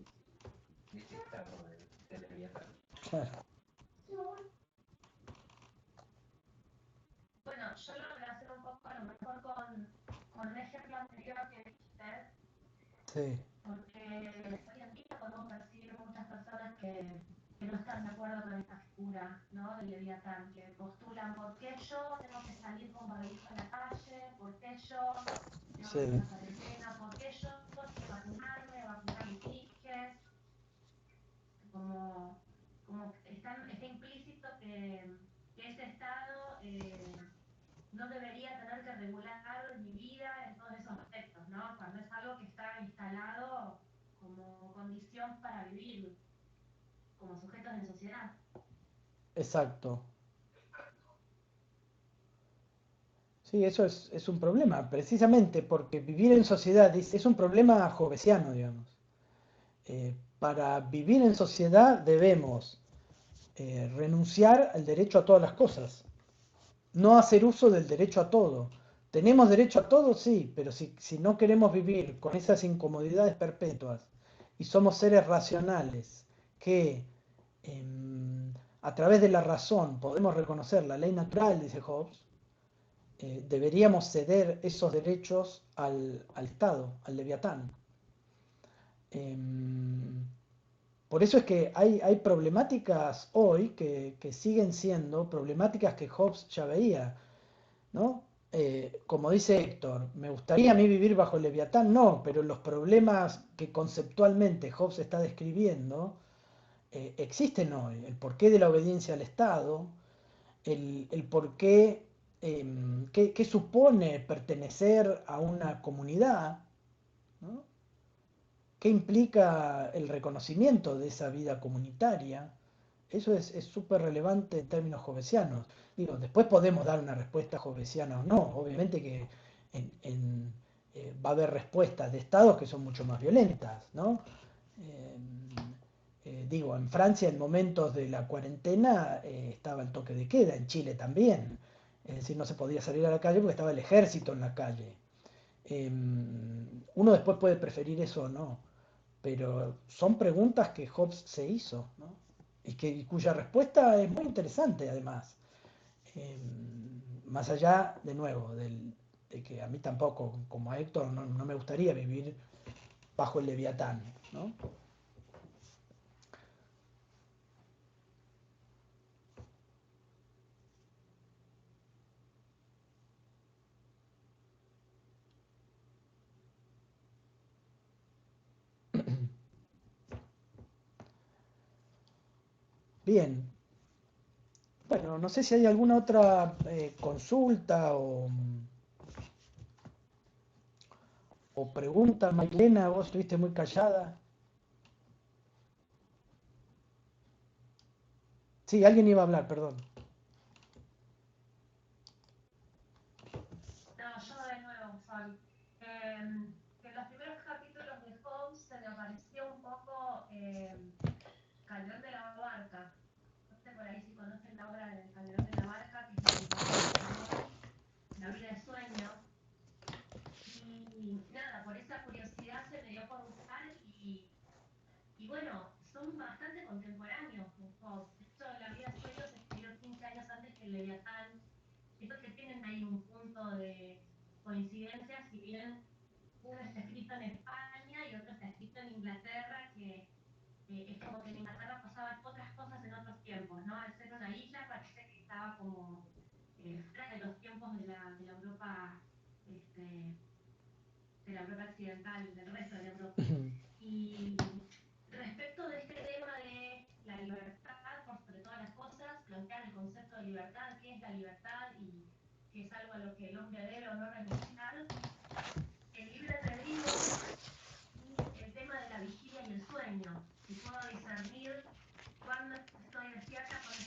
en ese estado de Leviatán. Claro. Bueno, yo lo relaciono un poco a lo mejor con el ejemplo anterior que viste, Sí, porque hoy en día podemos percibir muchas personas que no están de acuerdo con esta figura, ¿no? Del Leviatán, que postulan por qué yo tengo que salir con barbijo a la calle, por qué yo tengo que hacer sí, una cuarentena, por qué yo tengo que vacunarme, vacunar a mis hijos, como está implícito que ese Estado no debería tener que regular mi vida en todos esos aspectos, ¿no? Cuando es algo que está instalado como condición para vivir como sujetos en sociedad. exacto. Sí, eso es un problema, precisamente porque vivir en sociedad es un problema hobbesiano, digamos. Para vivir en sociedad debemos renunciar al derecho a todas las cosas, no hacer uso del derecho a todo. ¿Tenemos derecho a todo? Sí, pero si no queremos vivir con esas incomodidades perpetuas y somos seres racionales que a través de la razón podemos reconocer la ley natural, dice Hobbes, deberíamos ceder esos derechos al Estado, al Leviatán. Por eso es que hay problemáticas hoy que siguen siendo problemáticas que Hobbes ya veía, ¿no? Como dice Héctor, ¿me gustaría a mí vivir bajo el Leviatán? No, pero los problemas que conceptualmente Hobbes está describiendo existen hoy. El porqué de la obediencia al Estado, el porqué, qué supone pertenecer a una comunidad, ¿no? ¿Qué implica el reconocimiento de esa vida comunitaria? Eso es súper relevante en términos hobbesianos. Digo, después podemos dar una respuesta hobbesiana o no. Obviamente que va a haber respuestas de estados que son mucho más violentas, ¿no? Eh, Digo, en Francia en momentos de la cuarentena estaba el toque de queda, en Chile también. Es decir, no se podía salir a la calle porque estaba el ejército en la calle. Uno después puede preferir eso o no, pero son preguntas que Hobbes se hizo, ¿no? Y cuya respuesta es muy interesante además. Más allá, de nuevo, de que a mí tampoco, como a Héctor, no me gustaría vivir bajo el Leviatán, ¿no? Bien, bueno, no sé si hay alguna otra consulta o pregunta. Mailena, vos estuviste muy callada. Sí, alguien iba a hablar, perdón. No, yo de nuevo, Sol. Que en los primeros capítulos de Hobbes se me apareció un poco Calderón de la Barca. No sé por ahí si conocen la obra de Calderón de la Barca, que es la que hoy, La vida de sueño. Y nada, por esa curiosidad se me dio por buscar y bueno, son bastante contemporáneos con Hobbes. Esto de La vida de sueño se escribió 15 años antes que el Leviatán. Estos que tienen ahí un punto de coincidencia, si bien uno está escrito en España y otro está escrito en Inglaterra, que es como que en Inglaterra pasaban otras cosas en otros tiempos, ¿no? Al ser una isla parece que estaba como fuera de los tiempos de la Europa, de la Europa occidental, del resto de la Europa. Y respecto de este tema de la libertad, por sobre todas las cosas, plantear el concepto de libertad, qué es la libertad y qué es algo a lo que el hombre debe o no renunciar, el libre albedrío y el tema de la vigilia y el sueño, si puedo discernir cuándo estoy despierta, cuándo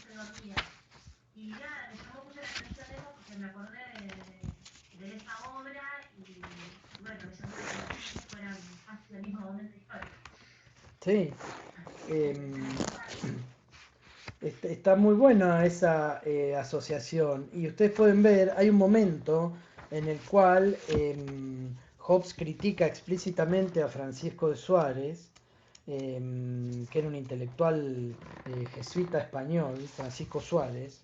Sí. Em, Está muy buena esa asociación y ustedes pueden ver, hay un momento en el cual Hobbes critica explícitamente a Francisco de Suárez, que era un intelectual jesuita español, Francisco Suárez,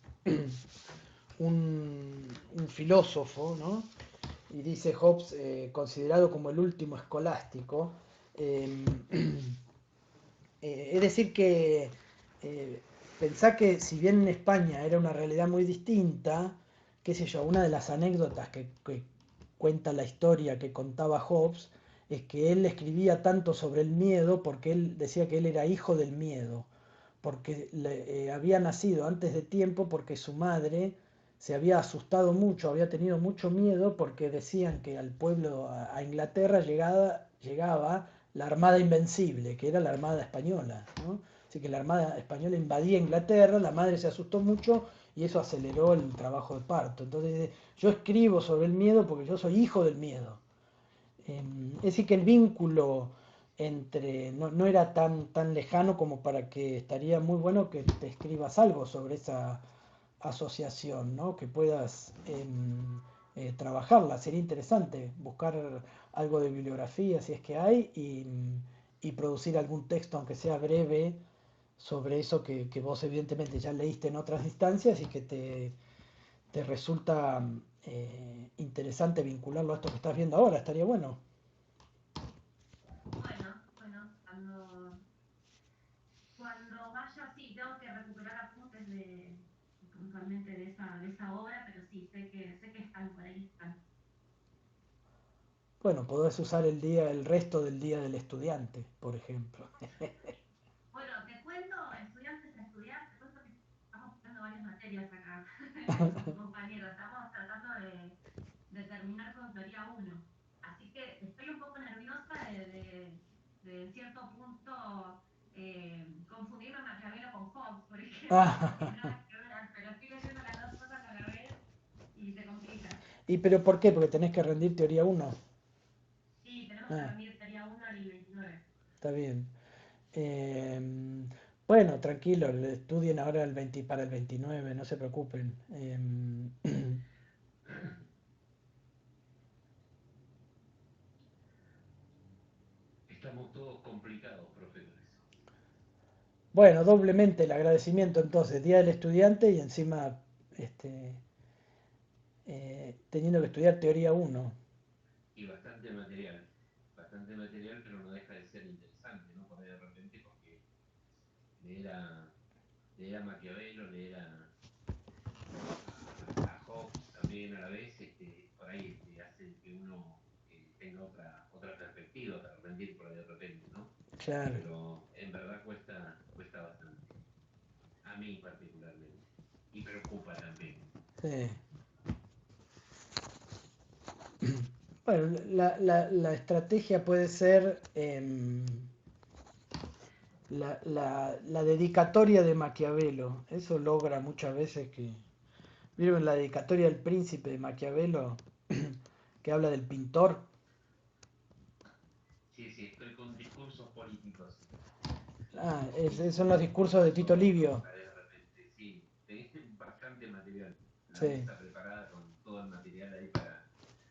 un filósofo, ¿no? Y dice Hobbes, considerado como el último escolástico, eh, es decir que eh, pensá que si bien en España era una realidad muy distinta, qué sé yo, una de las anécdotas que cuenta la historia que contaba Hobbes es que él escribía tanto sobre el miedo porque él decía que él era hijo del miedo, porque había nacido antes de tiempo porque su madre se había asustado mucho, había tenido mucho miedo porque decían que al pueblo, a Inglaterra, llegaba la Armada Invencible, que era la Armada Española, ¿no? Así que la Armada Española invadía Inglaterra, la madre se asustó mucho y eso aceleró el trabajo de parto. Entonces, yo escribo sobre el miedo porque yo soy hijo del miedo. Es decir, que el vínculo no era tan lejano como para que estaría muy bueno que te escribas algo sobre esa asociación, ¿no? Que puedas trabajarla. Sería interesante buscar algo de bibliografía si es que hay y producir algún texto, aunque sea breve, sobre eso que vos evidentemente ya leíste en otras instancias y que te resulta interesante vincularlo a esto que estás viendo ahora. Estaría bueno. Bueno, cuando vaya, sí, tengo que recuperar apuntes puntualmente de esa obra, pero sí, sé que están por ahí, están. Bueno, podés usar el resto del día del estudiante, por ejemplo. Bueno, te cuento, estudiantes a estudiar, te cuento que estamos teniendo varias materias acá, con compañeros, estamos tratando de terminar con teoría uno. Así que estoy un poco nerviosa de en cierto punto confundirme a Maquiavelo con Hobbes, por ejemplo, porque nada que ver, pero estoy leyendo las dos cosas a la vez y se complica. ¿Y pero por qué? Porque tenés que rendir teoría uno. Sí, tenemos que Ah, rendir teoría uno al 29. está bien. Bueno, tranquilo, estudien ahora para el 29, no se preocupen. Estamos todos complicados, profe, con eso. Bueno, doblemente el agradecimiento entonces, Día del Estudiante y encima este, teniendo que estudiar teoría uno. Y bastante material, pero no deja de ser interesante, ¿no? Por ahí de repente, porque leer a, leer a Maquiavelo, leer a Hobbes también a la vez, por ahí hace que uno tenga otra perspectiva para rendir por ahí de repente, ¿no? Claro. Pero en verdad cuesta bastante, a mí particularmente, y preocupa también. Sí. Bueno, la estrategia puede ser la dedicatoria de Maquiavelo. Eso logra muchas veces que... ¿Vieron la dedicatoria del príncipe de Maquiavelo? Que habla del pintor. Sí, sí, estoy con discursos políticos. Ah, Y son los discursos de Tito Livio. por ahí de repente, sí, tenés bastante material. La Sí, mesa preparada con todo el material ahí para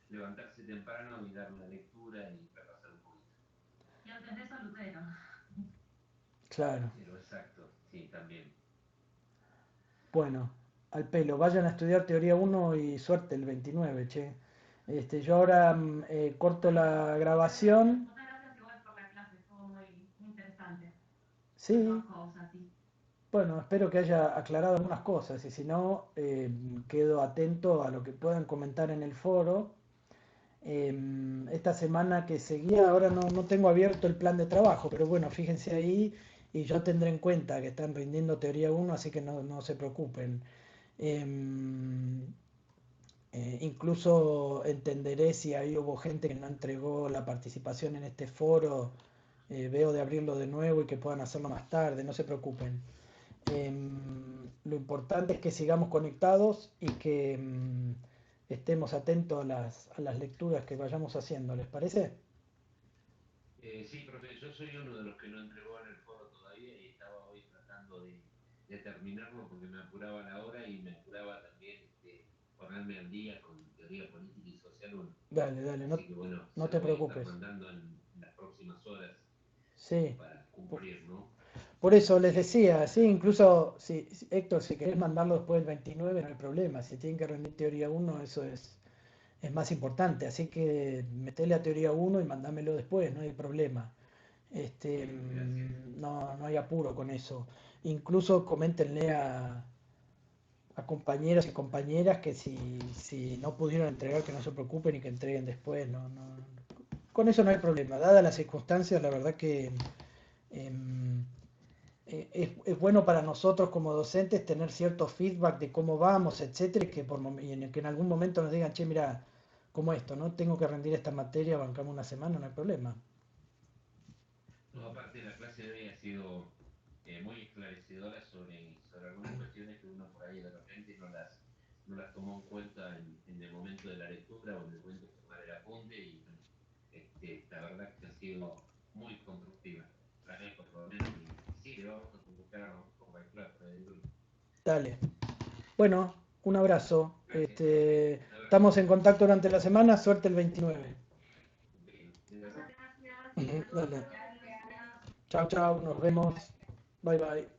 levantarse temprano y dar una lectura y repasar un poquito. Y antes de eso, Lutero. claro. Pero exacto, sí, también. Bueno, al pelo. Vayan a estudiar teoría uno y suerte el 29, che. Yo ahora corto la grabación. Muchas gracias igual por la clase, estuvo muy interesante. Sobre Sí, todo cosas, sí. bueno, espero que haya aclarado algunas cosas y si no, quedo atento a lo que puedan comentar en el foro. Esta semana que seguía, ahora no tengo abierto el plan de trabajo, pero bueno, fíjense ahí y yo tendré en cuenta que están rindiendo teoría uno, así que no se preocupen. Em, Incluso entenderé si ahí hubo gente que no entregó la participación en este foro, veo de abrirlo de nuevo y que puedan hacerlo más tarde, no se preocupen. Lo importante es que sigamos conectados y que estemos atentos a las lecturas que vayamos haciendo, ¿les parece? Sí, profe, yo soy uno de los que no entregó en el foro todavía y estaba hoy tratando de terminarlo porque me apuraba la hora y me apuraba también ponerme al día con teoría política y social 1. Dale, dale, no, Así que bueno, no se te lo voy a estar preocupes. mandando en las próximas horas Sí. para cumplir, ¿no? Por eso les Sí, decía, sí, incluso Héctor, si querés mandarlo después del 29 no hay problema. Si tienen que rendir teoría uno eso es más importante. Así que metele a teoría uno y mandámelo después, no hay problema. bien, gracias. No, no hay apuro con eso. Incluso coméntenle a compañeros y compañeras que si no pudieron entregar, que no se preocupen y que entreguen después. Con eso no hay problema. Dadas las circunstancias, la verdad que em, es bueno para nosotros como docentes tener cierto feedback de cómo vamos, etcétera, y que en algún momento nos digan, che, mira, como esto, ¿no? Tengo que rendir esta materia, bancamos una semana, no hay problema. No, aparte la clase de hoy ha sido muy esclarecedora sobre algunas cuestiones que uno por ahí de repente no las tomó en cuenta en el momento de la lectura o en el momento de tomar el apunte y bueno, la verdad que ha sido muy constructiva. Para mí por lo menos y sí, le vamos a convocar a la clase de grupo. Dale. Bueno, un abrazo. Gracias, profe. Un Estamos abrazo. en contacto durante la semana, suerte el 29. Bien, gracias. Muchas gracias. Ujú, dale. Gracias. Chao, chao, nos vemos. Bye, bye.